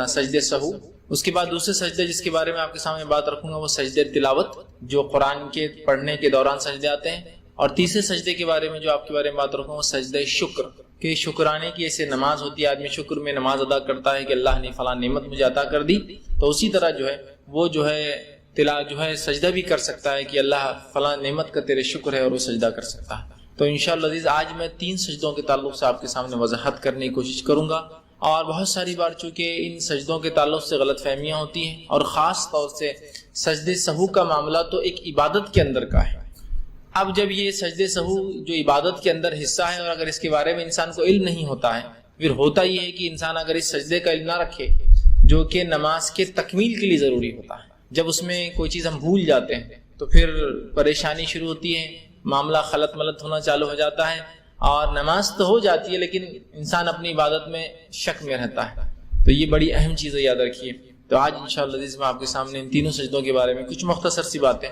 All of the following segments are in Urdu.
سجدے سہو، اس کے بعد دوسرے سجدے جس کے بارے میں آپ کے سامنے بات رکھوں گا وہ سجدے تلاوت، جو قرآن کے پڑھنے کے دوران سجدے آتے ہیں، اور تیسرے سجدے کے بارے میں جو آپ کے بارے میں بات رکھوں گا وہ سجدے شکر، کہ شکرانے کی ایسے نماز ہوتی ہے، آدمی شکر میں نماز ادا کرتا ہے کہ اللہ نے فلاں نعمت مجھے عطا کر دی، تو اسی طرح جو ہے وہ سجدہ بھی کر سکتا ہے کہ اللہ فلاں نعمت کا تیرے شکر ہے، اور وہ سجدہ کر سکتا ہے۔ تو انشاءاللہ عزیز آج میں 3 سجدوں کے تعلق سے آپ کے سامنے وضاحت کرنے کی کوشش کروں گا، اور بہت ساری بار چونکہ ان سجدوں کے تعلق سے غلط فہمیاں ہوتی ہیں، اور خاص طور سے سجدے سہو کا معاملہ تو ایک عبادت کے اندر کا ہے۔ اب جب یہ سجدے سہو جو عبادت کے اندر حصہ ہے، اور اگر اس کے بارے میں انسان کو علم نہیں ہوتا ہے، پھر ہوتا یہ ہے کہ انسان اگر اس سجدے کا علم نہ رکھے جو کہ نماز کے تکمیل کے لیے ضروری ہوتا ہے، جب اس میں کوئی چیز ہم بھول جاتے ہیں تو پھر پریشانی شروع ہوتی ہے، معاملہ خلط ملط ہونا چالو ہو جاتا ہے، اور نماز تو ہو جاتی ہے لیکن انسان اپنی عبادت میں شک میں رہتا ہے۔ تو یہ بڑی اہم چیز ہے، یاد رکھیے۔ تو آج انشاءاللہ عزیز میں آپ کے سامنے ان تینوں سجدوں کے بارے میں کچھ مختصر سی باتیں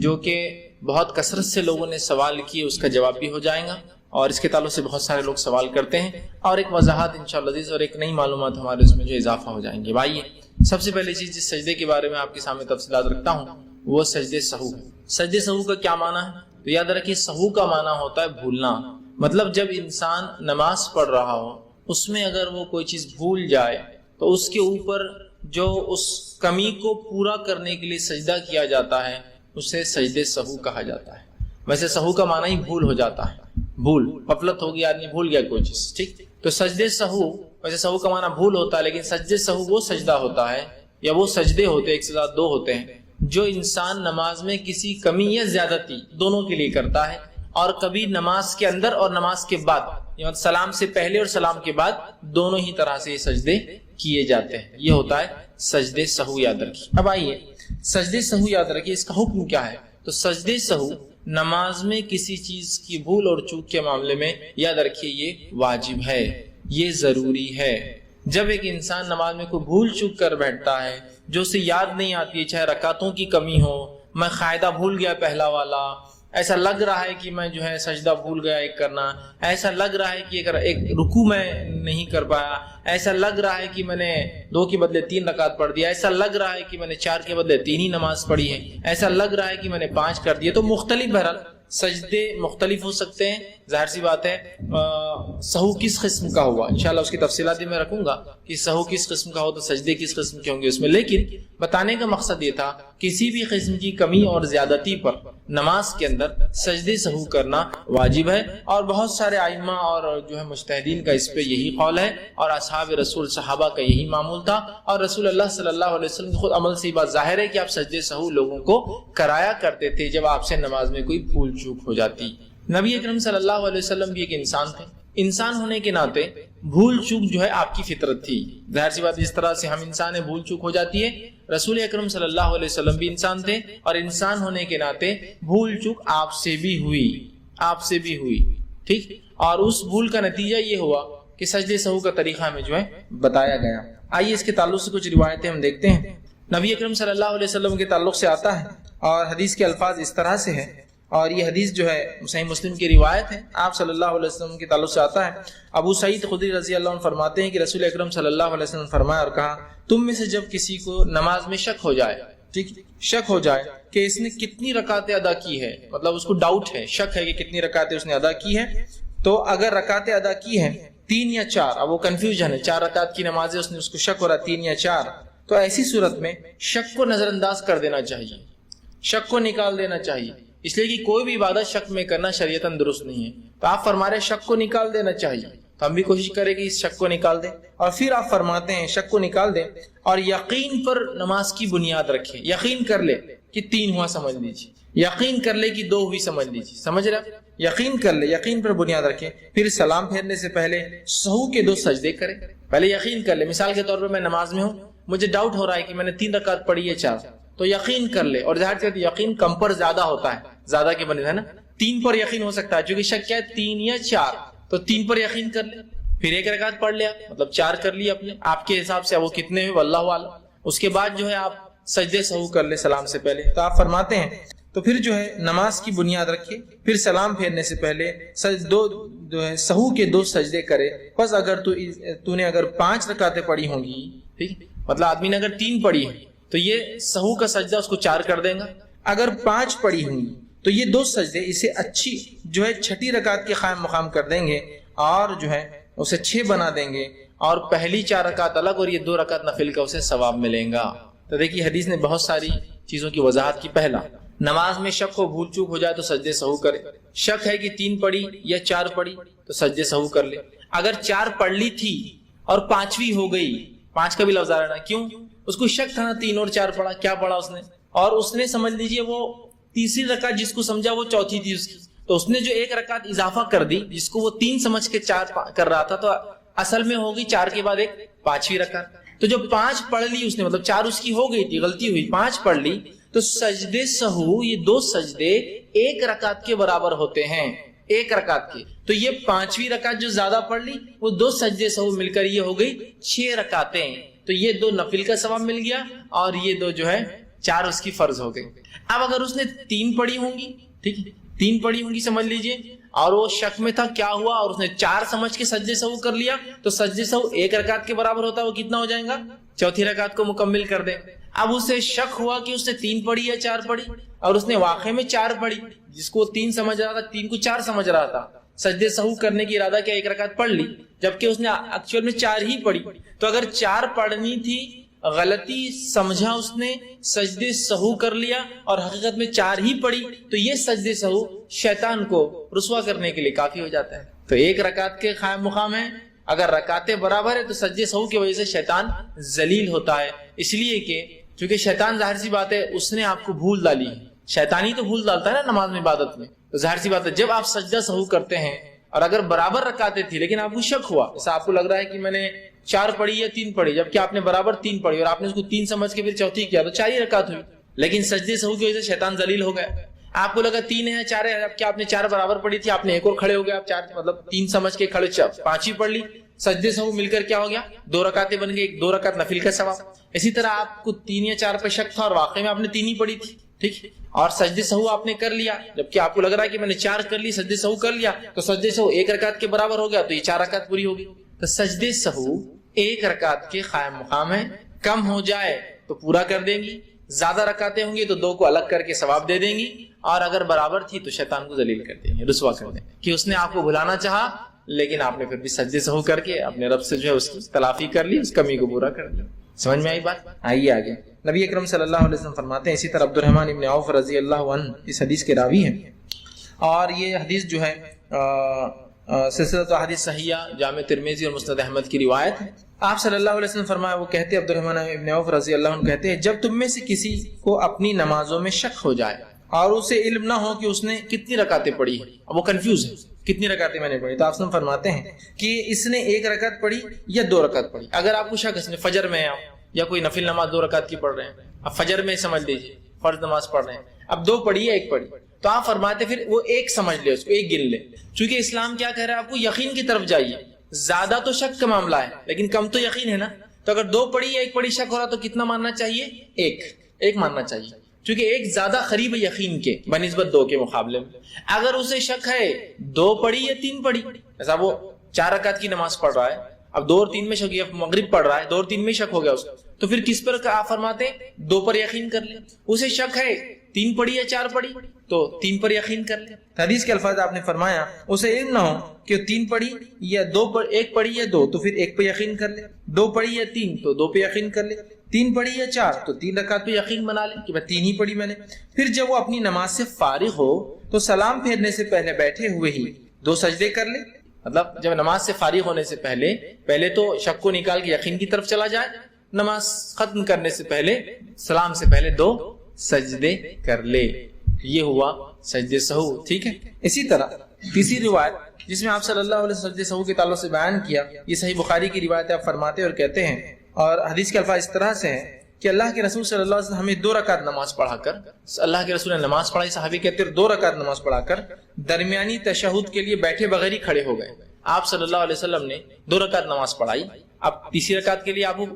جو کہ بہت کثرت سے لوگوں نے سوال کیے اس کا جواب بھی ہو جائے گا، اور اس کے تعلق سے بہت سارے لوگ سوال کرتے ہیں، اور ایک وضاحت انشاءاللہ عزیز اور ایک نئی معلومات ہمارے اس میں جو اضافہ ہو جائیں گے۔ بھائی سب سے پہلی چیز جس سجدے کے بارے میں آپ کے سامنے تفصیلات رکھتا ہوں وہ سجدے سہو۔ سجدے سہو کا کیا معنی ہے؟ تو یاد رکھیے سہو کا معنی ہوتا ہے بھولنا، مطلب جب انسان نماز پڑھ رہا ہو اس میں اگر وہ کوئی چیز بھول جائے تو اس کے اوپر جو اس کمی کو پورا کرنے کے لیے سجدہ کیا جاتا ہے اسے سجدے سہو کہا جاتا ہے۔ ویسے سہو کا معنی ہی بھول ہو جاتا ہے، بھول، غفلت ہوگی، آدمی بھول گیا کوئی چیز، ٹھیک۔ تو سجدے سہو، ویسے سہو کا معنی بھول ہوتا ہے، لیکن سجدے سہو وہ سجدہ ہوتا ہے یا وہ سجدے ہوتے ہیں، ایک سے زیادہ 2 ہوتے ہیں، جو انسان نماز میں کسی کمی یا زیادتی دونوں کے لیے کرتا ہے، اور کبھی نماز کے اندر اور نماز کے بعد، یعنی سلام سے پہلے اور سلام کے بعد دونوں ہی طرح سے یہ سجدے کیے جاتے ہیں، یہ ہوتا ہے سجدے سہو، یاد رکھیے۔ اب آئیے سجدے سہو یاد رکھیے اس کا حکم کیا ہے۔ تو سجدے سہو نماز میں کسی چیز کی بھول اور چوک کے معاملے میں یاد رکھیے یہ واجب ہے، یہ ضروری ہے۔ جب ایک انسان نماز میں کوئی بھول چوک کر بیٹھتا ہے جو اسے یاد نہیں آتی ہے، چاہے رکعتوں کی کمی ہو، میں قاعدہ بھول گیا پہلا والا، ایسا لگ رہا ہے کہ میں سجدہ بھول گیا ایک کرنا، ایسا لگ رہا ہے کہ ایک رکوع میں نہیں کر پایا، ایسا لگ رہا ہے کہ میں نے 2 کے بدلے 3 رکعت پڑھ دیا، ایسا لگ رہا ہے کہ میں نے 4 کے بدلے 3 ہی نماز پڑھی ہے، ایسا لگ رہا ہے کہ میں نے 5 کر دیا۔ تو مختلف بہرحال سجدے مختلف ہو سکتے ہیں، ظاہر سی بات ہے۔ سہو کس قسم کا ہوا انشاءاللہ اس کی تفصیلات بھی میں رکھوں گا کہ سہو کس قسم کا ہو تو سجدے کس قسم کے ہوں گے اس میں، لیکن بتانے کا مقصد یہ تھا کسی بھی قسم کی کمی اور زیادتی پر نماز کے اندر سجدے سہو کرنا واجب ہے، اور بہت سارے ائمہ اور مجتہدین کا اس پہ یہی قول ہے، اور اصحاب رسول صحابہ کا یہی معمول تھا، اور رسول اللہ صلی اللہ علیہ وسلم خود عمل سے یہ بات ظاہر ہے کہ آپ سجدے سہو لوگوں کو کرایا کرتے تھے جب آپ سے نماز میں کوئی بھول چوک ہو جاتی۔ نبی اکرم صلی اللہ علیہ وسلم بھی ایک انسان تھے، انسان ہونے کے ناطے بھول چوک آپ کی فطرت تھی، ظاہر سی بات جس طرح سے ہم انسان ہیں بھول چوک ہو جاتی ہے، رسول اکرم صلی اللہ علیہ وسلم بھی انسان تھے، اور انسان ہونے کے ناطے بھول چوک آپ سے بھی ہوئی، ٹھیک۔ اور اس بھول کا نتیجہ یہ ہوا کہ سجدے سہو کا طریقہ ہمیں بتایا گیا۔ آئیے اس کے تعلق سے کچھ روایتیں ہم دیکھتے ہیں۔ نبی اکرم صلی اللہ علیہ وسلم کے تعلق سے آتا ہے، اور حدیث کے الفاظ اس طرح سے ہیں، اور یہ حدیث صحیح مسلم کی روایت ہے، آپ صلی اللہ علیہ وسلم کے تعلق سے آتا ہے۔ ابو سعید خدری رضی اللہ عنہ فرماتے ہیں کہ رسول اکرم صلی اللہ علیہ وسلم فرمایا اور کہا، تم میں سے جب کسی کو نماز میں شک ہو جائے، ٹھیک، شک ہو جائے کہ اس نے کتنی رکعتیں ادا کی ہے، مطلب اس کو ڈاؤٹ ہے، شک ہے کہ کتنی رکعتیں اس نے ادا کی ہے، تو اگر رکعتیں ادا کی ہیں 3 یا 4، اب وہ کنفیوژن ہے، 4 رکعت کی نماز ہے، اس کو شک ہو رہا 3 یا 4، تو ایسی صورت میں شک کو نظر انداز کر دینا چاہیے، شک کو نکال دینا چاہیے، اس لیے کہ کوئی بھی عبادت شک میں کرنا شریعتاً درست نہیں ہے۔ تو آپ فرما رہے شک کو نکال دینا چاہیے، تو ہم بھی کوشش کریں کہ اس شک کو نکال دیں، اور پھر آپ فرماتے ہیں شک کو نکال دیں اور یقین پر نماز کی بنیاد رکھیں، یقین کر لے کہ 3 ہوا سمجھ لیجیے، یقین کر لے کہ 2 ہوئی سمجھ لیجیے، سمجھ رہے، یقین کر لے، یقین پر بنیاد رکھیں، پھر سلام پھیرنے سے پہلے سہو کے 2 سجدے کریں، پہلے یقین کر لے، مثال کے طور پر میں نماز میں ہوں، مجھے ڈاؤٹ ہو رہا ہے کہ میں نے 3 رکعت پڑھی ہے 4، تو یقین کر لے، اور ظاہر ہے یقین کم پر زیادہ ہوتا ہے، زیادہ کے بنے ہے نا، 3 پر یقین ہو سکتا ہے، چونکہ شک کیا ہے 3 یا 4، تو 3 پر یقین کر لے، پھر 1 رکعت پڑھ لیا، مطلب 4 کر لی اپنے آپ کے حساب سے، وہ کتنے ہوئے واللہ اعلم۔ اس کے بعد آپ سجدے سہو کر لے سلام سے پہلے، تو آپ فرماتے ہیں تو پھر نماز کی بنیاد رکھے، پھر سلام پھیرنے سے پہلے سہو کے 2 سجدے کرے، بس اگر تو نے 5 رکعتیں پڑھی ہوں گی ٹھیک ہے، مطلب آدمی نے اگر 3 پڑھی ہے تو یہ سہو کا سجدہ اس کو 4 کر دے گا، اگر 5 پڑھی ہوں گی تو یہ 2 سجدے اسے اچھی جو ہے چھٹی رکعت کے قائم مقام کر دیں گے اور جو ہے اسے 6 بنا دیں گے، اور پہلی 4 رکعت الگ اور یہ 2 رکعت نفل کا اسے ثواب ملے گا۔ تو دیکھیے حدیث نے بہت ساری چیزوں کی وضاحت کی۔ پہلا، نماز میں شک ہو، بھول چوک ہو جائے تو سجدے سہو کرے۔ شک ہے کہ 3 پڑھی یا 4 پڑھی تو سجدے سہو کر لے۔ اگر 4 پڑھ لی تھی اور 5ویں ہو گئی، 5 کا بھی لفظ آ رہا ہے، کیوں؟ اس کو شک تھا نا، 3 اور 4 پڑھا، کیا پڑھا اس نے؟ اور اس نے سمجھ لیجئے وہ تیسری رکعت جس کو سمجھا وہ چوتھی تھی اس کی، تو اس نے جو 1 رکعت اضافہ کر دی جس کو وہ 3 سمجھ کے 4 کر رہا تھا، تو اصل میں ہوگی 4 کے بعد ایک 5ویں رکعت۔ تو جو 5 پڑھ لی اس نے، مطلب 4 اس کی ہو گئی تھی، غلطی ہوئی، 5 پڑھ لی، تو سجدے سہو یہ 2 سجدے 1 رکعت کے برابر ہوتے ہیں، 1 رکعت کے۔ تو یہ 5ویں رکعت جو زیادہ پڑھ لی وہ 2 سجدے سہو مل کر یہ ہو گئی 6 رکعتیں، تو یہ 2 نفل کا ثواب مل گیا اور یہ 2 جو ہے 4 اس کی فرض ہو گئی۔ اب اگر اس نے 3 پڑھی ہوں گی، ٹھیک ہے، 3 پڑھی ہوں گی سمجھ لیجئے، اور وہ شک میں تھا کیا ہوا، اور اس نے 4 سمجھ کے سجدے سہو کر لیا، تو سجدے سہو 1 رکعت کے برابر ہوتا ہے، وہ کتنا ہو جائے گا؟ چوتھی رکعت کو مکمل کر دے۔ اب اسے شک ہوا کہ اس نے 3 پڑھی یا 4 پڑھی، اور اس نے واقع میں 4 پڑھی، جس کو 3 سمجھ رہا تھا 3 کو 4 سمجھ رہا تھا، سجدے سہو کرنے کی ارادہ کیا 1 رکعت پڑھ لی، جبکہ اس نے ایکچوئل میں 4 ہی پڑھی۔ تو اگر 4 پڑھنی تھی، غلطی سمجھا اس نے، سجدے سہو کر لیا اور حقیقت میں 4 ہی پڑھی، تو یہ سجدے سہو شیطان کو رسوا کرنے کے لیے کافی ہو جاتا ہے۔ تو 1 رکعت کے قائم مقام ہے، اگر رکعتیں برابر ہے تو سجدے سہو کی وجہ سے شیطان ذلیل ہوتا ہے، اس لیے کہ چونکہ شیطان ظاہر سی بات ہے اس نے آپ کو بھول ڈالی ہے، شیطانی تو بھول ڈالتا ہے نا نماز میں، عبادت میں، تو ظاہر سی بات ہے جب آپ سجدہ سہو کرتے ہیں اور اگر برابر رکعتیں تھی لیکن آپ کو شک ہوا، جیسا آپ کو لگ رہا ہے کہ میں نے 4 پڑھی یا 3 پڑھی، جبکہ آپ نے برابر 3 پڑھی اور آپ نے اس کو 3 سمجھ کے پھر چوتھی کیا، تو 4 ہی رکعت ہوئی، لیکن سجدے سہو کی وجہ سے شیطان ذلیل ہو گیا۔ آپ کو لگا 3 ہے یا 4 ہے، جبکہ آپ نے 4 برابر پڑھی تھی، آپ نے ایک اور کھڑے ہو گئے، آپ 4 مطلب 3 سمجھ کے کھڑے 5 ہی پڑھ لی، سجدے سہو مل کر کیا ہو گیا 2 رکعتیں بن گئی، 2 رکعت نفل کا ثواب۔ اسی طرح آپ کو 3 یا 4 پہ شک تھا اور واقعی میں آپ نے 3 ہی پڑھی تھی، ٹھیک، اور سجدے سہو آپ نے کر لیا، جبکہ آپ کو لگ رہا ہے کہ میں نے 4 کر لی، سجدے سہو کر لیا، تو سجدے سہو 1 رکعت کے برابر ہو گیا، تو یہ 4 رکعت پوری ہوگی۔ تو سجدے سہو 1 رکعت کے قائم مقام ہے، کم ہو جائے تو پورا کر دیں گی، زیادہ رکعتیں ہوں گی تو 2 کو الگ کر کے ثواب دے دیں گی، اور اگر برابر تھی تو شیطان کو ذلیل کر دیں گے، رسوا کر دیں گے کہ اس نے آپ کو بھلانا چاہا لیکن آپ نے پھر بھی سجدے سہو کر کے اپنے رب سے جو ہے اس کی تلافی کر لی، اس کمی کو پورا کر دیا۔ سمجھ میں آئی بات؟ آئیے آگے۔ نبی اکرم صلی اللہ علیہ وسلم فرماتے ہیں، اسی طرح عبد الرحمن ابن عوف رضی اللہ عنہ اس حدیث کے راوی ہیں، اور یہ حدیث جو ہے سلسلۃ احادیث صحیحہ جامع ترمذی اور مسند احمد کی روایت ہے۔ آپ صلی اللہ علیہ وسلم فرمایا، وہ کہتے عبد الرحمن ابن عوف رضی اللہ عنہ کہتے ہیں، جب تم میں سے کسی کو اپنی نمازوں میں شک ہو جائے اور اسے علم نہ ہو کہ اس نے کتنی رکعتیں پڑھی ہیں، اب وہ کنفیوز ہے کتنی رکعتیں میں نے پڑھی، تو آپ سے فرماتے ہیں کہ اس نے 1 رکعت پڑھی یا 2 رکعت پڑھی۔ اگر آپ کو شک اس نے فجر میں یا کوئی نفل نماز 2 رکعت کی پڑھ رہے ہیں، اب فجر میں سمجھ لیجیے فرض نماز پڑھ رہے ہیں، اب 2 پڑھی یا 1 پڑھی، تو آپ فرماتے پھر وہ 1 سمجھ لے، اس کو 1 گن لے، چونکہ اسلام کیا کہہ رہا ہے آپ کو، یقین کی طرف جائیے، زیادہ تو شک کا معاملہ ہے لیکن کم تو یقین ہے نا، تو اگر 2 پڑھی یا 1 پڑھی شک ہو رہا تو کتنا ماننا چاہیے؟ 1 ماننا چاہیے، چونکہ 1 زیادہ قریب ہے یقین کے بنسبت 2 کے مقابلے میں۔ اگر اسے شک ہے 2 پڑھی یا 3 پڑھی، ایسا وہ 4 رکعت کی نماز پڑھ رہا ہے، اب 2 اور 3 میں شک ہو گیا، مغرب پڑھ رہا ہے 2 اور 3 میں شک ہو گیا اس کو، تو پھر کس پر آپ فرماتے ہیں 2 پر یقین کر لیں۔ اسے شک ہے 3 پڑھی یا 4 پڑھی تو 3 پر یقین کر لیں۔ حدیث کے الفاظ آپ نے فرمایا، اسے علم نہ ہو کہ 3 پڑھی یا 2 پر 1 پڑھی یا 2 تو پھر 1 پہ یقین کر لے، 2 پڑھی یا 3 تو 2 پہ یقین کر لے، 3 پڑھی یا 4 تو 3 رکعت پہ یقین بنا لے کہ میں 3 ہی پڑھی میں نے۔ پھر جب وہ اپنی نماز سے فارغ ہو تو سلام پھیرنے سے بیٹھے ہوئے ہی 2 سجدے کر لے، مطلب جب نماز سے فارغ ہونے سے پہلے تو شک کو نکال کے یقین کی طرف چلا جائے، نماز ختم کرنے سے پہلے سلام سے پہلے 2 سجدے کر لے، یہ ہوا سجدے سہو، ٹھیک ہے۔ اسی طرح تیسری روایت جس میں آپ صلی اللہ علیہ وسلم سجدے سہو کے تعلق سے بیان کیا، یہ صحیح بخاری کی روایت ہے، آپ فرماتے اور کہتے ہیں، اور حدیث کے الفاظ اس طرح سے ہیں کہ اللہ کے رسول صلی اللہ علیہ وسلم ہمیں 2 رکعت نماز پڑھا کر، اللہ کے رسول نے نماز پڑھائی، صحابی کہتے ہیں 2 رکعت نماز پڑھا کر درمیانی تشہد کے لیے بیٹھے بغیر ہی کھڑے ہو گئے۔ آپ صلی اللہ علیہ وسلم نے 2 رکعت نماز پڑھائی، اب تیسری رکعت کے لیے آپ کو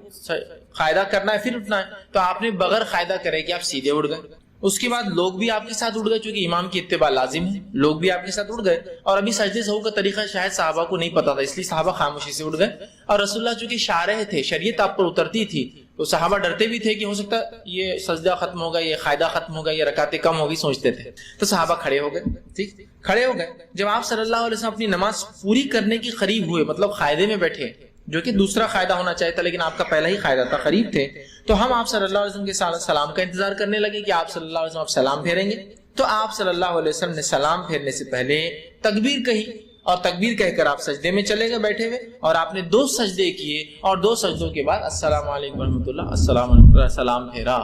قاعدہ کرنا ہے پھر اٹھنا ہے، تو آپ نے بغیر قاعدہ کرے کہ آپ سیدھے اٹھ گئے، اس کے بعد لوگ بھی آپ کے ساتھ اٹھ گئے، چونکہ امام کی اتباع لازم ہے، لوگ بھی آپ کے ساتھ اٹھ گئے، اور ابھی سجدے سہو کا طریقہ شاید صحابہ کو نہیں پتا تھا، اس لیے صحابہ خاموشی سے اٹھ گئے، اور رسول اللہ چونکہ شارح تھے، شریعت آپ پر اترتی تھی، تو صحابہ ڈرتے بھی تھے کہ ہو سکتا یہ سجدہ ختم ہوگا، یہ قاعدہ ختم ہوگا، یہ رکعتیں کم ہوگی، سوچتے تھے، تو صحابہ کھڑے ہو گئے، ٹھیک کھڑے ہو گئے۔ جب آپ صلی اللہ علیہ وسلم اپنی نماز پوری کرنے کے قریب ہوئے، مطلب قاعدے میں بیٹھے، جو کہ دوسرا قاعدہ ہونا چاہیے تھا لیکن آپ کا پہلا ہی قاعدہ تھا، قریب تھے، تو ہم آپ صلی اللہ علیہ وسلم کے سلام کا انتظار کرنے لگے کہ آپ صلی اللہ علیہ وسلم آپ سلام پھیریں گے، تو آپ صلی اللہ علیہ وسلم نے سلام پھیرنے سے پہلے تکبیر کہی، اور تکبیر کہہ کر آپ سجدے میں چلے گئے بیٹھے ہوئے، اور آپ نے 2 سجدے کیے، اور 2 سجدوں کے بعد السلام علیکم ورحمۃ اللہ، السلام علیکم، سلام پھیرا،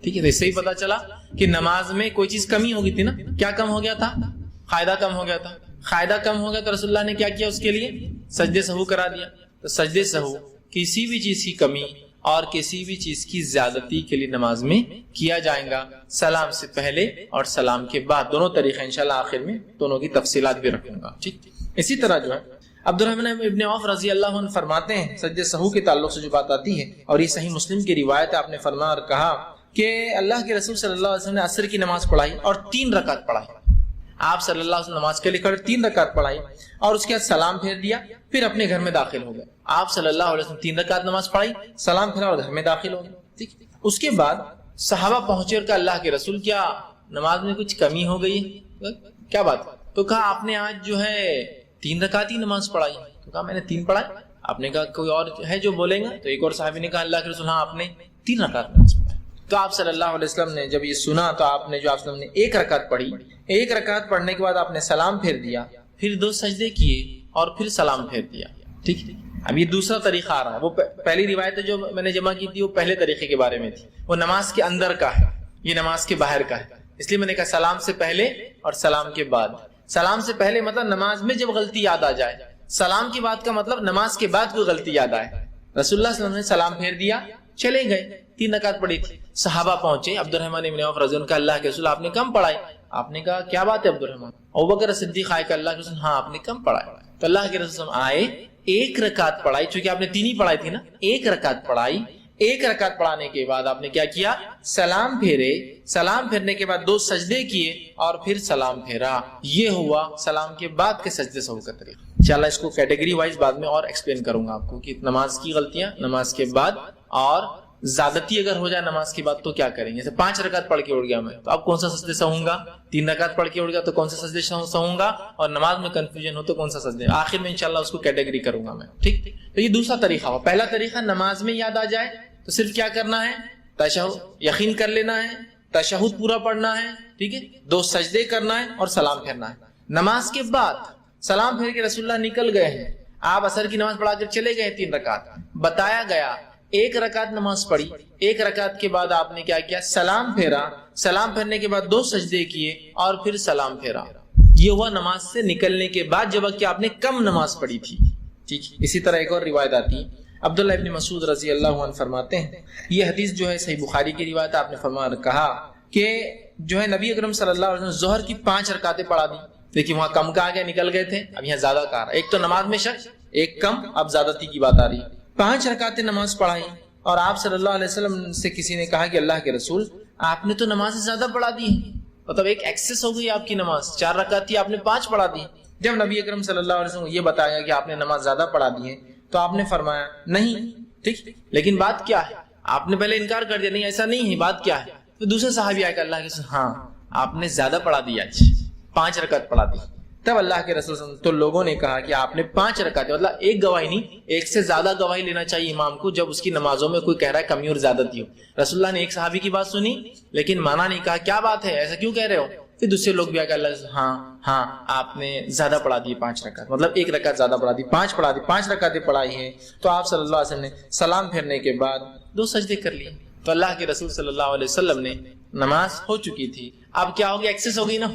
ٹھیک ہے۔ تو اس سے ہی پتا چلا کہ نماز میں کوئی چیز کمی ہو گئی تھی نا، کیا کم ہو گیا تھا؟ قاعدہ کم ہو گیا تھا، قاعدہ کم ہو گیا تو رسول اللہ نے کیا کیا؟ اس کے لیے سجدے سہو کرا دیا۔ تو سجدے سہو کسی بھی چیز کی کمی اور کسی بھی چیز کی زیادتی کے لیے نماز میں کیا جائے گا، سلام سے پہلے اور سلام کے بعد، دونوں طریقے انشاءاللہ آخر میں دونوں کی تفصیلات بھی رکھوں گا، ٹھیک۔ اسی طرح جو ہے عبد الرحمن ابن عوف رضی اللہ عنہ فرماتے ہیں، سجدے سہو کے تعلق سے جو بات آتی ہے، اور یہ صحیح مسلم کی روایت ہے، آپ نے فرمایا اور کہا کہ اللہ کے رسول صلی اللہ علیہ وسلم نے عصر کی نماز پڑھائی اور 3 رکعت پڑھائی۔ آپ صلی اللہ علیہ وسلم نماز کے لیے کھڑے، 3 رکعت پڑھائی، اور اس کے بعد سلام پھیر دیا، پھر اپنے گھر میں داخل ہو گئے۔ آپ صلی اللہ علیہ وسلم 3 رکعت نماز پڑھائی، سلام پھیرا اور گھر میں داخل ہو گئے، ٹھیک۔ اس کے بعد صحابہ پہنچے اور کہا اللہ کے رسول کیا نماز میں کچھ کمی ہو گئی ہے؟ کیا بات؟ تو کہا آپ نے آج جو ہے 3 رکعت ہی نماز پڑھائی۔ تو کہا میں نے 3 پڑھائی۔ آپ نے کہا کوئی اور ہے جو بولے گا؟ تو ایک اور صحابی نے کہا اللہ کے رسول ہاں آپ نے 3 رکعت نماز پڑھائی۔ تو آپ صلی اللہ علیہ وسلم نے جب یہ سنا تو آپ نے جو آپ صلی اللہ علیہ وسلم نے 1 رکعت پڑھی، 1 رکعت پڑھنے کے بعد آپ نے سلام پھیر دیا، پھر 2 سجدے کیے اور پھر سلام پھیر دیا، ٹھیک۔ اب یہ دوسرا طریقہ آ رہا ہے، وہ پہلی روایت جو میں نے جمع کی تھی وہ پہلے طریقے کے بارے میں تھی، وہ نماز کے اندر کا ہے، یہ نماز کے باہر کا ہے، اس لیے میں نے کہا سلام سے پہلے اور سلام کے بعد۔ سلام سے پہلے مطلب نماز میں جب غلطی یاد آ جائے، سلام کے بعد کا مطلب نماز کے بعد کوئی غلطی یاد آئے۔ رسول اللہ صلی اللہ علیہ وسلم نے سلام پھیر دیا، چلے گئے، 3 رکعت پڑھی تھی۔ صحابہ پہنچے، عبد الرحمن ابن عوف رضی اللہ عنہ کا اللہ کے رسول آپ نے کم پڑھائی۔ آپ نے کہا کیا بات ہے عبد الرحمن؟ ابوبکر صدیق آئے کہ اللہ کے رسول ہاں آپ نے کم پڑھائی۔ تو اللہ کے رسول آئے، 1 رکعت پڑھائی، چونکہ آپ نے 3 ہی پڑھائی تھی نا، 1 رکعت پڑھائی، 1 رکعت پڑھانے کے بعد آپ نے کیا کیا؟ سلام پھیرے، سلام پھیرنے کے بعد 2 سجدے کیے اور پھر سلام پھیرا۔ یہ ہوا سلام کے بعد کے سجدے سہو کا طریقہ۔ انشاءاللہ اس کو کیٹیگری وائز بعد میں اور ایکسپلین کروں گا آپ کو کہ نماز کی غلطیاں نماز کے بعد، اور زیادتی اگر ہو جائے نماز کے بعد تو کیا کریں گے۔ جیسے 5 رکعت پڑھ کے اٹھ گیا میں، تو اب کون سا سجدے سہوں گا؟ 3 رکعت پڑھ کے اٹھ گیا تو کون سا سجدے سہوں گا؟ اور نماز میں کنفیوژن ہو تو کون سا سجدے؟ آخر میں انشاءاللہ اس کو کیٹیگری کروں گا میں، ٹھیک۔ تو یہ دوسرا طریقہ ہوا۔ پہلا طریقہ نماز میں یاد آ جائے تو صرف کیا کرنا ہے؟ تشہد یقین کر لینا ہے، تشہد پورا پڑھنا ہے، ٹھیک ہے، 2 سجدے کرنا ہے اور سلام پھیرنا ہے۔ نماز کے بعد سلام پھیر کے رسول اللہ نکل گئے ہیں، آپ عصر کی نماز پڑھا کر چلے گئے 3 رکعت، بتایا گیا 1 رکعت نماز پڑھی، 1 رکعت کے بعد آپ نے کیا کیا؟ سلام پھیرا، سلام پھیرنے کے بعد 2 سجدے کیے اور پھر سلام پھیرا۔ یہ ہوا نماز سے نکلنے کے بعد، جب کہ آپ نے کم نماز پڑھی تھی، ٹھیک۔ اسی طرح ایک اور روایت آتی ہے، عبداللہ ابن مسعود رضی اللہ عنہ فرماتے ہیں، یہ حدیث جو ہے صحیح بخاری کی روایت ہے، آپ نے فرمایا کہا کہ جو ہے نبی اکرم صلی اللہ علیہ وسلم ظہر کی 5 رکعتیں پڑھا دی، لیکن وہاں کم کا آگے نکل گئے تھے، اب یہاں زیادہ کا رہا، ایک تو نماز میں شک، ایک کم، اب زیادتی کی بات آ رہی ہے۔ 5 رکعتیں نماز پڑھائی، اور آپ صلی اللہ علیہ وسلم سے کسی نے کہا کہ اللہ کے رسول آپ نے تو نماز زیادہ پڑھا دی ہے، مطلب ایک ایکسس ہو گئی آپ کی نماز، 4 رکعت تھی آپ نے 5 پڑھا دی۔ جب نبی اکرم صلی اللہ علیہ وسلم یہ بتایا کہ آپ نے نماز زیادہ پڑھا دی ہے تو آپ نے فرمایا نہیں، ٹھیک، لیکن بات کیا ہے؟ آپ نے پہلے انکار کر دیا، نہیں ایسا نہیں ہے، بات کیا ہے؟ تو دوسرے صحابی آئے کہ اللہ کے رسول ہاں آپ نے زیادہ پڑھا دیا، 5 رکعت پڑھا دی۔ تب اللہ کے رسول صلی اللہ علیہ وسلم، تو لوگوں نے کہا کہ آپ نے 5 رکعت، مطلب ایک گواہی نہیں، ایک سے زیادہ گواہی لینا چاہیے امام کو جب اس کی نمازوں میں کوئی کہہ رہا ہے کمی اور زیادتی ہو۔ رسول اللہ نے ایک صحابی کی بات سنی لیکن مانا نہیں، کہا کیا بات ہے، ایسا کیوں کہہ رہے ہو؟ پھر دوسرے لوگ بھی آ کے اللہ ہاں آپ نے زیادہ پڑھا دی 5 رکعت، مطلب 1 رکعت زیادہ پڑھا دی، 5 پڑھا دی، 5 رکعتیں پڑھائی ہیں۔ تو آپ صلی اللہ علیہ وسلم نے سلام پھیرنے کے بعد 2 سجدے کر لیے۔ تو اللہ کے رسول صلی اللہ علیہ وسلم نے نماز ہو چکی تھی، اب کیا ہوگی؟ ایکسس ہو گئی نا،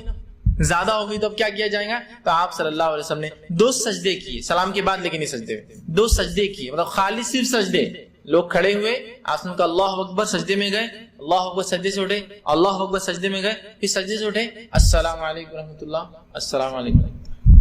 زیادہ ہو گئی، تو اب کیا کیا جائے گا؟ تو آپ صلی اللہ علیہ وسلم نے 2 سجدے کیے سلام کے بعد، لیکن یہ سجدے 2 سجدے کیے، مطلب خالی صرف سجدے۔ لوگ کھڑے ہوئے، آپ نے کہا اللہ اکبر، سجدے میں گئے، اللہ اکبر، سجدے سے اٹھے، اللہ اکبر، سجدے میں گئے، پھر سجدے سے اٹھے، السلام علیکم ورحمۃ اللہ، السلام علیکم۔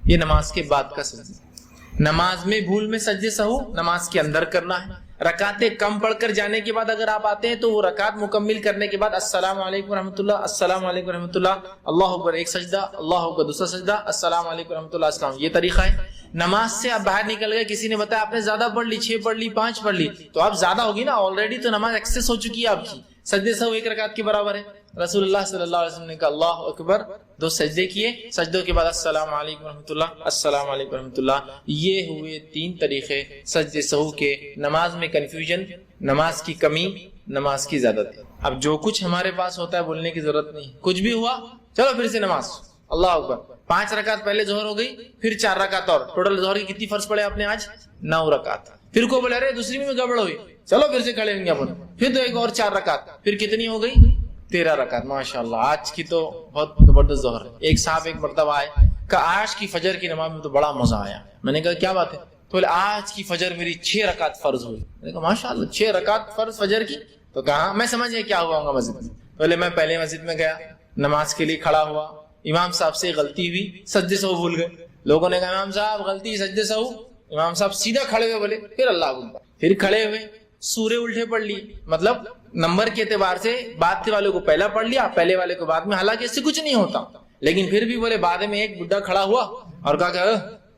یہ نماز کے بعد کا سجدہ۔ نماز میں بھول میں سجدے سہو نماز کے اندر کرنا ہے، رکعتیں کم پڑھ کر جانے کے بعد اگر آپ آتے ہیں تو وہ رکعت مکمل کرنے کے بعد السلام علیکم ورحمۃ اللہ، السلام علیکم ورحمۃ اللہ، اللہ اکبر ایک سجدہ، اللہ اکبر دوسرا سجدہ، السلام علیکم ورحمۃ اللہ السلام. یہ طریقہ ہے. نماز سے آپ باہر نکل گئے، کسی نے بتایا آپ نے زیادہ پڑھ لی، 6 پڑھ لی، 5 پڑھ لی، تو آپ زیادہ ہوگی نا، آلریڈی تو نماز ایکسس ہو چکی ہے آپ کی. سجدے سہو 1 رکعت کے برابر ہے. رسول اللہ صلی اللہ علیہ وسلم نے کہا اللہ اکبر، 2 سجدے کیے، سجدوں کے بعد السلام علیکم ورحمۃ اللہ، السلام علیکم ورحمۃ اللہ. یہ ہوئے 3 طریقے سجدے سہو کے. نماز میں کنفیوژن، نماز کی کمی، نماز کی زیادتی. اب جو کچھ ہمارے پاس ہوتا ہے بولنے کی ضرورت نہیں، کچھ بھی ہوا چلو پھر سے نماز، اللہ اکبر. 5 رکعت پہلے ظہر ہو گئی، پھر 4 رکعت اور. ٹوٹل ظہر کی کتنی فرض پڑے آپ نے آج؟ 9 رکعت. پھر کو بولے رہے دوسری میں گڑبڑ ہوئی، چلو پھر سے کھڑے ہوں گے اپن، پھر تو ایک اور 4 رکعت، پھر کتنی ہو گئی؟ 13 رکعت. ماشاءاللہ آج کی تو بہت زبردست ظہر ہے. ایک صاحب ایک مرتبہ آئے، کہا آج کی فجر کی نماز میں تو بڑا مزہ آیا. میں نے کہا کیا بات ہے؟ تو بولے آج کی فجر میری 6 رکعت فرض ہوئی. میں نے کہا ماشاءاللہ 6 رکعت فرض فجر کی؟ تو کہا میں سمجھ گیا کیا ہوا ہوگا مسجد میں. بولے میں پہلے مسجد میں گیا، نماز کے لیے کھڑا ہوا، امام صاحب سے غلطی ہوئی، سجدے سہو بھول گئے. لوگوں نے کہا امام صاحب غلطی، سجدے سہو. امام صاحب سیدھا کھڑے ہوئے، بولے پھر اللہ اکبر، پھر کھڑے ہوئے، سورے الٹے پڑھ لیے. مطلب نمبر کے اعتبار سے بعد والے کو پہلا پڑھ لیا، پہلے والے کو بعد میں. حالانکہ اس سے کچھ نہیں ہوتا، لیکن پھر بھی بولے بعد میں ایک بڈھا کھڑا ہوا اور کہا کہ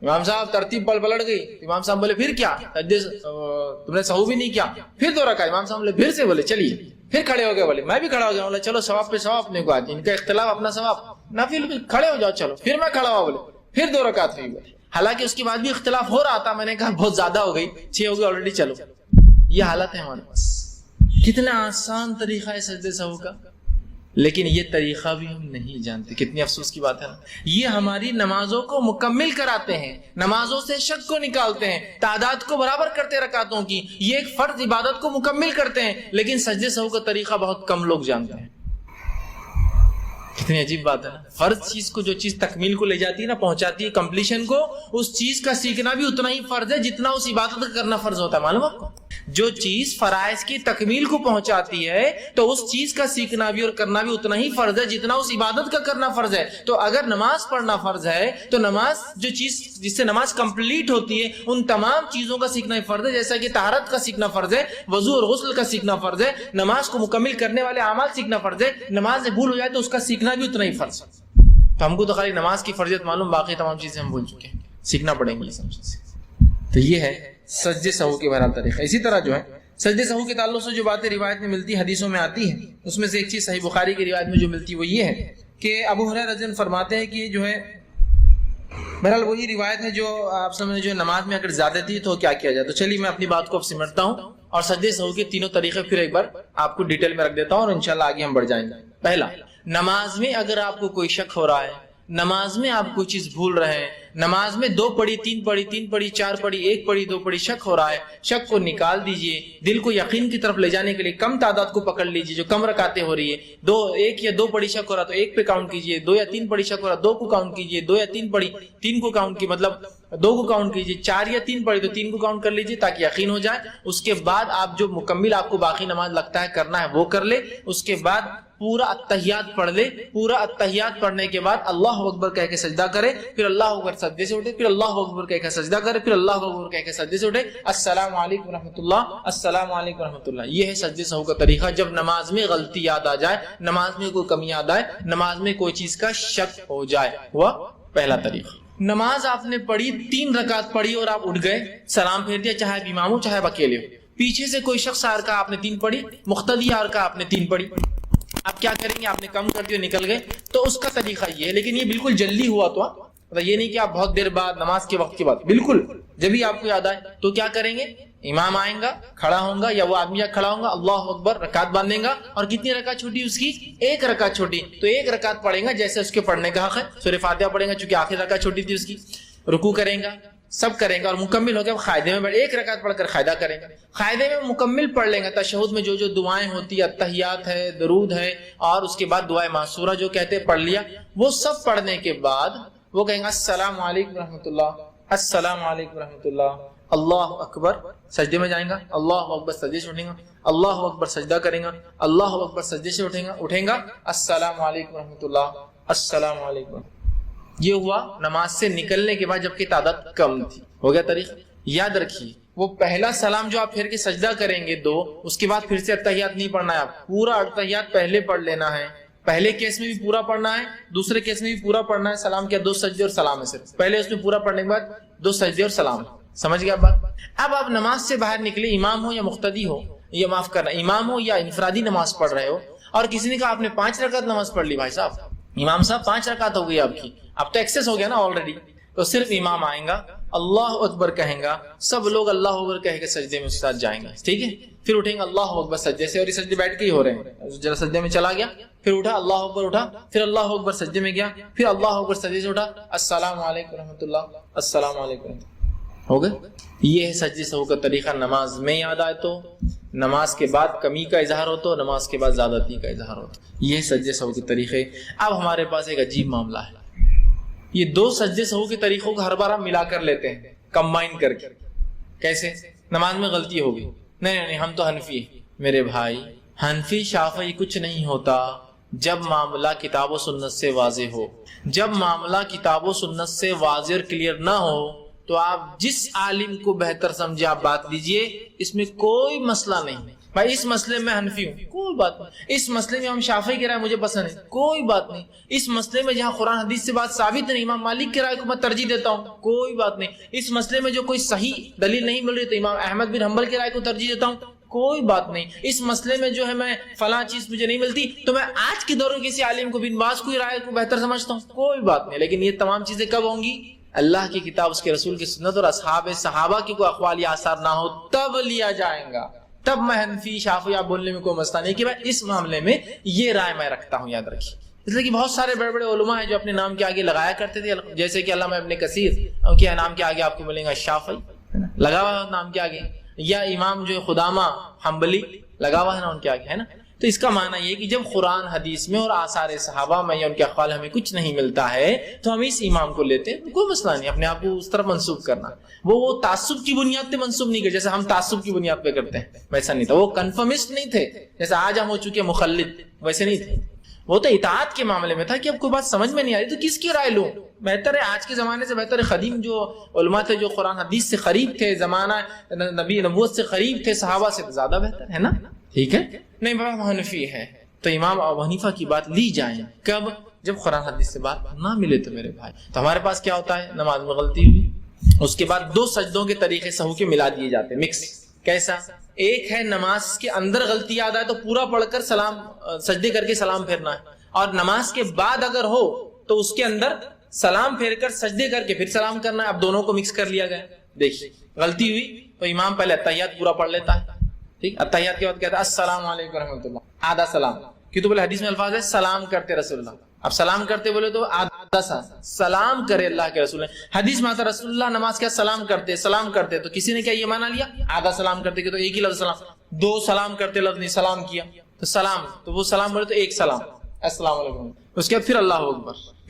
امام صاحب ترتیب پلٹ گئی. امام صاحب بولے پھر کیا، تم نے سہو بھی نہیں کیا، پھر 2 رکعت. امام صاحب بولے پھر سے، بولے چلیے. پھر کھڑے ہو گئے، بولے میں بھی کھڑا ہو گیا. بولے چلو ثواب پہ ثواب اپنے کو، آج ان کا اختلاف اپنا ثواب نہ، پھر کھڑے ہو جاؤ. چلو پھر میں کھڑا ہوا، بولے پھر 2 رکعت ہوئی. بولے حالانکہ اس کے بعد بھی اختلاف ہو رہا تھا. میں نے کہا بہت زیادہ ہو گئی، 6 ہو گئی آلریڈی، چلو. یہ حالت ہے ہمارے پاس. کتنا آسان طریقہ ہے سجدے سہو کا، لیکن یہ طریقہ بھی ہم نہیں جانتے. کتنی افسوس کی بات ہے نا. یہ ہماری نمازوں کو مکمل کراتے ہیں، نمازوں سے شک کو نکالتے ہیں، تعداد کو برابر کرتے رکعتوں کی. یہ ایک فرض عبادت کو مکمل کرتے ہیں، لیکن سجدے سہو کا طریقہ بہت کم لوگ جانتے ہیں. کتنی عجیب بات ہے نا. فرض چیز کو، جو چیز تکمیل کو لے جاتی ہے نا، پہنچاتی ہے کمپلیشن کو، اس چیز کا سیکھنا بھی اتنا ہی فرض ہے جتنا اس عبادت کا کرنا فرض ہوتا ہے. معلوم آپ کو، جو چیز فرائض کی تکمیل کو پہنچاتی ہے تو اس چیز کا سیکھنا بھی اور کرنا بھی اتنا ہی فرض ہے جتنا اس عبادت کا کرنا فرض ہے. تو اگر نماز پڑھنا فرض ہے تو نماز، جو چیز جس سے نماز کمپلیٹ ہوتی ہے، ان تمام چیزوں کا سیکھنا فرض ہے. جیسا کہ طہارت کا سیکھنا فرض ہے، وضو اور غسل کا سیکھنا فرض ہے، نماز کو مکمل کرنے والے اعمال سیکھنا فرض ہے. نماز میں بھول ہو جائے تو اس کا سیکھنا بھی اتنا ہی فرض ہے. تو ہم کو تو خالی نماز کی فرضیت معلوم، باقی تمام چیزیں ہم بھول چکے ہیں، سیکھنا پڑیں گی. تو یہ ہے سجدے سہو کے بہرحال طریقہ. اسی طرح جو ہے سجدے سہو کے تعلق سے جو باتیں روایت میں ملتی، حدیثوں میں آتی ہیں، اس میں سے ایک چیز صحیح بخاری کی روایت میں جو ملتی وہ یہ ہے کہ ابو ہریرہ رضی اللہ عنہ فرماتے ہیں کہ جو ہے بہرحال وہی روایت ہے جو آپ سمجھیں، جو نماز میں اگر زیادتی تو کیا کیا جائے. تو چلیے میں اپنی بات کو اب سمٹتا ہوں اور سجدے سہو کے 3 طریقے پھر ایک بار آپ کو ڈیٹیل میں رکھ دیتا ہوں، اور انشاءاللہ آگے ہم بڑھ جائیں گے. پہلا، نماز میں اگر آپ کو کوئی شک ہو رہا ہے، نماز میں آپ کوئی چیز بھول رہے ہیں، نماز میں 2 پڑھی، 3 پڑھی، 3 پڑھی، 4 پڑھی، 1 پڑھی، 2 پڑھی، شک ہو رہا ہے، شک کو نکال دیجئے. دل کو یقین کی طرف لے جانے کے لیے کم تعداد کو پکڑ لیجئے جو کم رکعتیں ہو رہی ہے. 1 یا 2 پڑھی شک ہو رہا تو 1 پہ کاؤنٹ کیجئے، 2 یا 3 پڑھی شک ہو رہا 2 کو کاؤنٹ کیجئے، 2 یا 3 پڑھی 3 کو کاؤنٹ کی، مطلب 2 کو کاؤنٹ کیجئے. 4 یا 3 پڑھی تو 3 کو کاؤنٹ کر لیجئے تاکہ یقین ہو جائے. اس کے بعد آپ جو مکمل آپ کو باقی نماز لگتا ہے کرنا ہے وہ کر لے. اس کے بعد پورا التحیات پڑھ لے. پورا التحیات پڑھنے کے بعد اللہ اکبر کہہ کے سجدہ کرے، پھر اللہ اکبر سجدے سے اٹھے، پھر اللہ اکبر کہہ کے سجدہ کرے، پھر اللہ اکبر کہہ کے سجدے سے اٹھے، السلام علیکم ورحمۃ اللہ، السلام علیکم ورحمۃ اللہ. یہ ہے سجدے سہو کا طریقہ. جب نماز میں غلطی یاد آ جائے، نماز میں کوئی کمی یاد آئے، نماز میں کوئی چیز کا شک ہو جائے، ہوا پہلا طریقہ. نماز آپ نے پڑھی، 3 رکعت پڑھی اور آپ اٹھ گئے، سلام پھیر دیا، چاہے آپ امام ہو چاہے آپ اکیلے ہو. پیچھے سے کوئی شخص آ رکا، آپ نے 3 پڑھی، مقتدی آ رکا، آپ نے 3 پڑھی. آپ کیا کریں گے؟ آپ نے کم کر دیا، نکل گئے. تو اس کا طریقہ یہ ہے، لیکن یہ بالکل جلدی ہوا تو یہ نہیں کہ آپ بہت دیر بعد، نماز کے وقت کے بعد، بالکل جب بھی آپ کو یاد آئے. تو کیا کریں گے؟ امام آئیں گا، کھڑا ہوں گا، یا وہ آدمی کھڑا ہوں گا، اللہ اکبر، رکعت باندھیں گا. اور کتنی رکعت چھوٹی اس کی؟ 1 رکعت چھوٹی. تو 1 رکعت پڑھیں گا جیسے اس کے پڑھنے کا حق ہے. سورہ فاتحہ پڑھیں گا چونکہ آخر رکعت چھوٹی تھی اس کی. رکوع کریں گا، سب کریں گا، اور مکمل ہو گیا قاعدے میں بیٹھ 1 رکعت پڑھ کر قاعدہ کریں گا. قاعدے میں مکمل پڑھ لیں گا. تشہد میں جو دعائیں ہوتی ہیں، التحیات ہے، درود ہے، اور اس کے بعد دعائے معصورہ جو کہتے ہیں پڑھ لیا. وہ سب پڑھنے کے بعد وہ کہیں گا السلام علیکم ورحمۃ اللہ، السلام علیکم ورحمۃ اللہ، اللہ اکبر. سجدے میں جائیں گا، اللہ اکبر، سجدے سے اٹھیں گا، اللہ اکبر، سجدہ کریں گا، اللہ اکبر، سجدے سے اٹھیں گا، السلام علیکم ورحمۃ اللہ، السلام علیکم. یہ ہوا نماز سے نکلنے کے بعد جبکہ تعداد کم تھی. ہو گیا طریقہ. یاد رکھیے وہ پہلا سلام جو آپ پھر کے سجدہ کریں گے دو، اس کے بعد پھر سے اتحیات نہیں پڑھنا ہے، آپ پورا اتحیات پہلے پڑھ لینا ہے. پہلے کیس میں بھی پورا پڑھنا ہے، دوسرے کیس میں بھی پورا پڑھنا ہے. سلام کیا؟ 2 سجدے اور سلام ہے صرف. پہلے اس میں پورا پڑھنے کے بعد 2 سجدے اور سلام. سمجھ گیا بات؟ اب آپ نماز سے باہر نکلے، امام ہو یا مقتدی ہو، یہ معاف کرنا، امام ہو یا انفرادی نماز پڑھ رہے ہو، اور کسی نے کہا آپ نے 5 رکعت نماز پڑھ لی. بھائی صاحب، امام صاحب 5 رکعت ہو گئی آپ کی، اب تو ایکسس ہو گیا نا آلریڈی. تو صرف امام آئیں گا، اللہ اکبر کہیں گا، سب لوگ اللہ اکبر کہہ کے سجدے میں اس کے ساتھ جائیں گے. ٹھیک ہے؟ پھر اٹھیں گے اللہ اکبر سجدے سے، اور یہ سجدے بیٹھ کے ہی ہو رہے ہیں. ذرا سجدے میں چلا گیا، پھر اٹھا اللہ اکبر اٹھا، پھر اللہ اکبر سجدے میں گیا، پھر اللہ اکبر سجدے سے اٹھا، السلام علیکم رحمۃ اللہ، السلام علیکم. ہو گئے؟ یہ ہے سجدے سہو کا طریقہ. نماز میں یاد آئے تو، نماز کے بعد کمی کا اظہار ہو تو، نماز کے بعد زیادتی کا اظہار ہو تو، یہ سجدے سہو کے طریقے. اب ہمارے پاس ایک عجیب معاملہ ہے، یہ 2 سجدے سہو کے طریقوں کو ہر بار ہم ملا کر لیتے ہیں، کمبائن کر کے. کیسے؟ نماز میں غلطی ہوگی، نہیں ہم تو حنفی ہیں. میرے بھائی، حنفی شافعی کچھ نہیں ہوتا جب معاملہ کتاب و سنت سے واضح ہو. جب معاملہ کتاب و سنت سے واضح اور کلیئر نہ ہو تو آپ جس عالم کو بہتر سمجھے آپ بات لیجئے، اس میں کوئی مسئلہ نہیں. بھائی اس مسئلے میں حنفی ہوں، کوئی بات نہیں. اس مسئلے میں ہم شافعی کی رائے مجھے پسند ہے، کوئی بات نہیں. اس مسئلے میں جہاں قرآن حدیث سے بات ثابت نہیں، امام مالک کی رائے کو میں ترجیح دیتا ہوں، کوئی بات نہیں. اس مسئلے میں جو کوئی صحیح دلیل نہیں مل رہی تو امام احمد بن حنبل کی رائے کو ترجیح دیتا ہوں، کوئی بات نہیں. اس مسئلے میں جو ہے میں فلاں چیز مجھے نہیں ملتی تو میں آج کے دور میں کسی عالم کو بن باز کی رائے کو بہتر سمجھتا ہوں، کوئی بات نہیں. لیکن یہ تمام چیزیں کب ہوں گی؟ اللہ کی کتاب، اس کے رسول کی سنت اور اصحاب صحابہ کی کوئی اقوال یا آثار نہ ہو، تب لیا جائے گا. تب میں حنفی شافعی آپ بولنے میں کوئی مسئلہ نہیں کہ میں اس معاملے میں یہ رائے میں رکھتا ہوں. یاد رکھیے، اس لیے کہ بہت سارے بڑے بڑے علماء ہیں جو اپنے نام کے آگے لگایا کرتے تھے، جیسے کہ علامہ ابن کثیر کے نام کے آگے آپ کو ملے گا شافعی لگا ہوا ہے نام کے آگے، یا امام جو خدامہ حنبلی لگا ہوا ہے نا ان کے آگے، ہے نا. تو اس کا معنی یہ کہ جب قرآن حدیث میں اور آثار صحابہ میں یا ان کے اقوال ہمیں کچھ نہیں ملتا ہے تو ہم اس امام کو لیتے ہیں، کوئی مسئلہ نہیں. اپنے آپ کو اس طرف منسوب کرنا، وہ تعصب کی بنیاد پہ منسوب نہیں کرتے جیسے ہم تعصب کی بنیاد پہ کرتے ہیں، ویسا نہیں تھا. وہ کنفرمسٹ نہیں تھے جیسے آج ہم ہو چکے مخلد، ویسے نہیں تھے. وہ تو اطاعت کے معاملے میں تھا کہ اب کوئی بات سمجھ میں نہیں آ رہی تو کس کی رائے لوں. بہتر ہے آج کے زمانے سے بہتر ہے قدیم جو علماء تھے جو قرآن حدیث سے قریب تھے، زمانہ نبی نبوت سے قریب تھے، صحابہ سے زیادہ بہتر ہے نا. ٹھیک ہے؟ نہیں بابا حنفی ہے تو امام ابو حنیفہ کی بات لی جائے. کب؟ جب قرآن حدیث سے بات نہ ملے تو میرے بھائی. تو ہمارے پاس کیا ہوتا ہے؟ نماز میں غلطی ہوئی، اس کے بعد 2 سجدوں کے طریقے سہو کے ملا دیے جاتے ہیں، مکس. کیسا؟ ایک ہے نماز کے اندر غلطی یاد آئے تو پورا پڑھ کر سلام سجدے کر کے سلام پھیرنا ہے، اور نماز کے بعد اگر ہو تو اس کے اندر سلام پھیر کر سجدے کر کے پھر سلام کرنا ہے. اب دونوں کو مکس کر لیا گیا. دیکھیے غلطی ہوئی تو امام پہلے اتحیات پورا پڑھ لیتا ہے، ٹھیک. اتحیات کے بعد کہتا ہے السلام علیکم رحمۃ اللہ، آدھا سلام، کیوں تو بولے حدیث میں الفاظ ہے سلام کرتے رسول اللہ. اب سلام کرتے بولے تو آدھا سلام کرے اللہ کے رسول. حدیث میں آتا رسول اللہ نماز کیا سلام کرتے تو کسی نے کیا یہ مانا لیا آدھا سلام کرتے کہ تو ایک ہی لفظ سلام. 2 سلام کرتے لفظ نہیں، سلام کیا تو سلام، تو وہ سلام بولے تو ایک سلام السلام علیکم. اس کے بعد پھر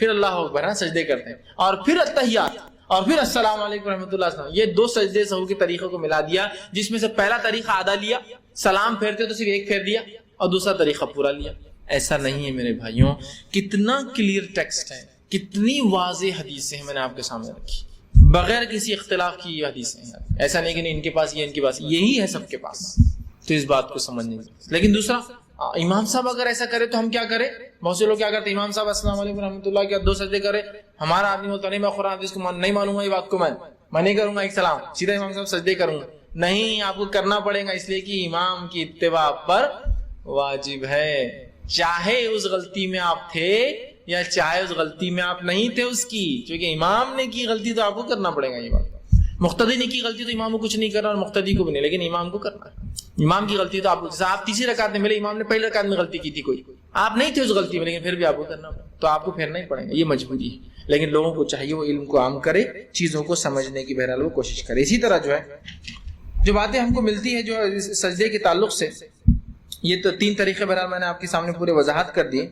اللہ اکبر ہے سجدے کرتے ہیں، اور پھر اتحیات، اور پھر السلام علیکم رحمۃ اللہ. یہ 2 سجدے سہو کے طریقوں کو ملا دیا، جس میں سے پہلا طریقہ آدھا لیا، سلام پھیرتے تو صرف ایک پھیر دیا، اور دوسرا طریقہ پورا لیا. ایسا نہیں ہے میرے بھائیوں. کتنا کلیئر ٹیکسٹ ہے، کتنی واضح حدیثیں ہیں میں نے آپ کے سامنے رکھی، بغیر کسی اختلاف کی یہ حدیثیں ہیں. ایسا نہیں کہ ان کے پاس یہ، ان کے پاس یہی ہے سب کے پاس. تو اس بات کو سمجھنے. لیکن دوسرا، امام صاحب اگر ایسا کرے تو ہم کیا کریں؟ بہت سے لوگ کیا کرتے ہیں، امام صاحب السلام علیکم رحمۃ اللہ کے 2 سجدے کرے، ہمارا آدمی بولتا نہیں میں قرآن حدیث کو نہیں مانوں گا، یہ بات کو میں نہیں کروں گا، ایک سلام سیدھا امام صاحب سجدے کروں گا. نہیں، آپ کو کرنا پڑے گا، اس لیے کہ امام کی اتباع پر واجب ہے، چاہے اس غلطی میں آپ تھے یا چاہے اس غلطی میں آپ نہیں تھے اس کی. کیونکہ امام نے کی غلطی تو آپ کو کرنا پڑے گا. یہ بات مقتدی نے کی غلطی تو امام کو کچھ نہیں کرنا، اور مقتدی کو بھی نہیں، لیکن امام کو کرنا ہے. امام کی غلطی تو آپ کو، جیسے آپ تیسری رکعت میں ملے، امام نے پہلی رکعت میں غلطی کی تھی، کوئی آپ نہیں تھے اس غلطی میں، لیکن پھر بھی آپ کو کرنا پڑے، تو آپ کو پھیرنا ہی پڑے گا. یہ مجبوری ہے. لیکن لوگوں کو چاہیے وہ علم کو عام کرے، چیزوں کو سمجھنے کی بہرحال وہ کوشش کرے. اسی طرح جو ہے جو باتیں ہم کو ملتی ہے جو سجدے کے تعلق سے، یہ تو 3 طریقے بہرحال میں نے آپ کے سامنے پورے وضاحت کر دیے.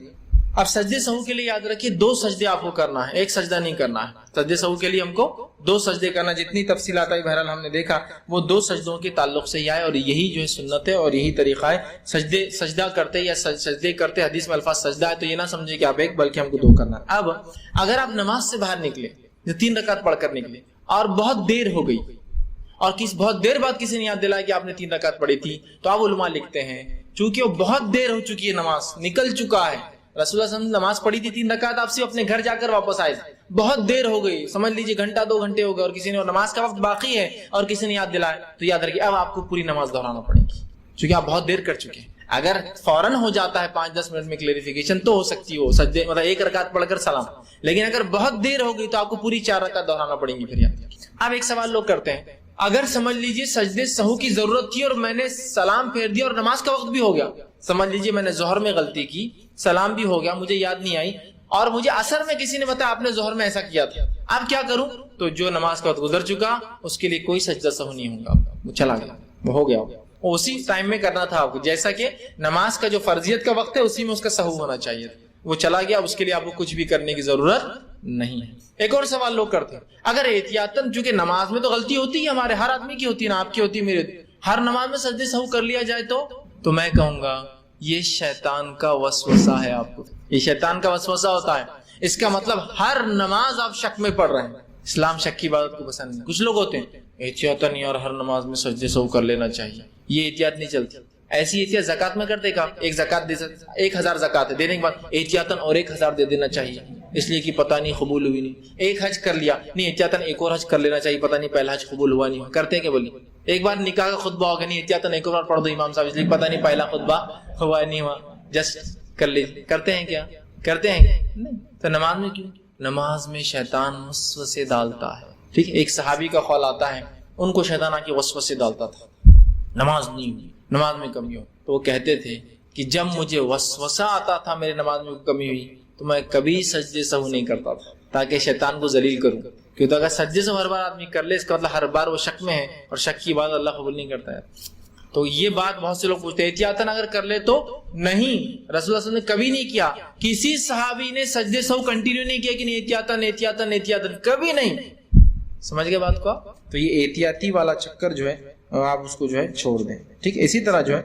اب سجدے سہو کے لیے یاد رکھیے 2 سجدے آپ کو کرنا ہے، ایک سجدہ نہیں کرنا ہے. سجدے سہو کے لیے ہم کو 2 سجدے کرنا. جتنی تفصیلات آئی بہرحال ہم نے دیکھا وہ 2 سجدوں کے تعلق سے ہی آئے، اور یہی جو ہے سنت ہے اور یہی طریقہ ہے. سجدہ کرتے یا سجدے کرتے، حدیث میں الفاظ سجدہ ہے تو یہ نہ سمجھے کہ آپ ایک، بلکہ ہم کو 2 کرنا ہے. اب اگر آپ نماز سے باہر نکلے، 3 رکعت پڑھ کر نکلے اور بہت دیر ہو گئی اور بہت دیر بعد کسی نے یاد دلایا کہ آپ نے 3 رکعت پڑھی تھی، تو آپ علماء لکھتے ہیں چونکہ وہ بہت دیر ہو چکی ہے، نماز نکل چکا ہے، رسول اللہ صلی اللہ علیہ وسلم نماز پڑھی تھی 3 رکعت، آپ صرف اپنے گھر جا کر واپس آئے، بہت دیر ہو گئی، سمجھ لیجیے گھنٹہ 2 گھنٹے ہو گئے، اور کسی نے نماز کا وقت باقی ہے اور کسی نے یاد دلایا، تو یاد رکھیے اب آپ کو پوری نماز دہرانا پڑے گی چونکہ آپ بہت دیر کر چکے ہیں۔ اگر فوراً ہو جاتا ہے 5-10 منٹ میں کلیریفیکیشن تو ہو سکتی ہو سجدے، مطلب 1 رکعت پڑھ کر سلام، لیکن اگر بہت دیر ہو گئی تو آپ کو پوری 4 رکعت دہرانا پڑیں گی۔ پھر یاد اب ایک سوال لوگ کرتے ہیں، اگر سمجھ لیجیے سجدے سہو کی ضرورت تھی اور میں نے سلام پھیر دیا اور نماز کا وقت بھی ہو گیا، سمجھ لیجیے میں نے ظہر میں غلطی کی، سلام بھی ہو گیا، مجھے یاد نہیں آئی، اور مجھے اثر میں کسی نے بتایا آپ نے ظہر میں ایسا کیا تھا، اب کیا کروں؟ تو جو نماز کا وقت گزر چکا اس کے لیے کوئی سجدہ سہو نہیں ہوگا، وہ چلا گیا، وہ ہو گیا، اسی ٹائم میں کرنا تھا آپ کو، جیسا کہ نماز کا جو فرضیت کا وقت ہے اسی میں اس کا سہو ہونا چاہیے، وہ چلا گیا، اس کے لیے آپ کو کچھ بھی کرنے کی ضرورت نہیں ہے۔ ایک اور سوال لوگ کرتے ہیں، اگر احتیاطاً، چونکہ نماز میں تو غلطی ہوتی ہے، ہمارے ہر آدمی کی ہوتی ہے نا، آپ کی ہوتی ہے، میری ہوتی ہے، ہر نماز میں سجدے سہو کر لیا جائے تو میں کہوں گا یہ شیطان کا وسوسہ ہے، آپ کو یہ شیطان کا وسوسہ ہوتا ہے، اس کا مطلب ہر نماز آپ شک میں پڑھ رہے ہیں، اسلام شک کی عبادت کو پسند نہیں۔ کچھ لوگ ہوتے ہیں احتیاطاً اور ہر نماز میں سجدے سہو کر لینا چاہیے، یہ احتیاط نہیں چلتی، ایسی احتیاط زکات میں کرتے کہ ایک زکات دے سکتے، 1000 زکات ہے، دینے کے بعد احتیاطاً اور 1000 دے دینا چاہیے، اس لیے کہ پتہ نہیں قبول ہوئی نہیں، ایک حج کر لیا نہیں احتیاطاً ایک اور حج کر لینا چاہیے، پتہ نہیں پہلا حج قبول ہوا نہیں ہوا، کرتے ہیں کہ بولیے ایک بار نکاح کا خطبہ ہو گیا نہیں احتیاطاً ایک اور پڑھ دو امام صاحب، اس لیے پتہ نہیں پہلا خطبہ ہوا نہیں ہوا، جسٹ کر لیجیے، کرتے ہیں کیا؟ کرتے ہیں نہیں، تو نماز میں کیوں؟ نماز میں شیطان وسوسے ڈالتا ہے، ٹھیک ہے، ایک صحابی کا قول آتا ہے ان کو شیطان آ کے وسوسے ڈالتا تھا، نماز نہیں ہوئی، نماز میں کمی ہو، تو وہ کہتے تھے کہ جب مجھے وسوسہ آتا تھا میرے نماز میں کمی ہوئی تو میں کبھی سجدے سہو نہیں کرتا تھا تاکہ شیطان کو ذلیل کروں، کیونکہ اگر سجدے سہو ہر بار آدمی کر لے اس کا مطلب ہر بار وہ شک میں ہے، اور شک کی بات اللہ قبول نہیں کرتا ہے۔ تو یہ بات بہت سے لوگ پوچھتے ہیں احتیاطاً اگر کر لے تو نہیں، رسول اللہ صلی اللہ علیہ وسلم نے کبھی نہیں کیا، کسی صحابی نے سجدے سہو کنٹینیو نہیں کیا کہ نہیں احتیاطاً کبھی نہیں، سمجھ گئے بات کو؟ تو یہ احتیاطی والا چکر جو ہے آپ اس کو جو ہے چھوڑ دیں، ٹھیک ہے۔ اسی طرح جو ہے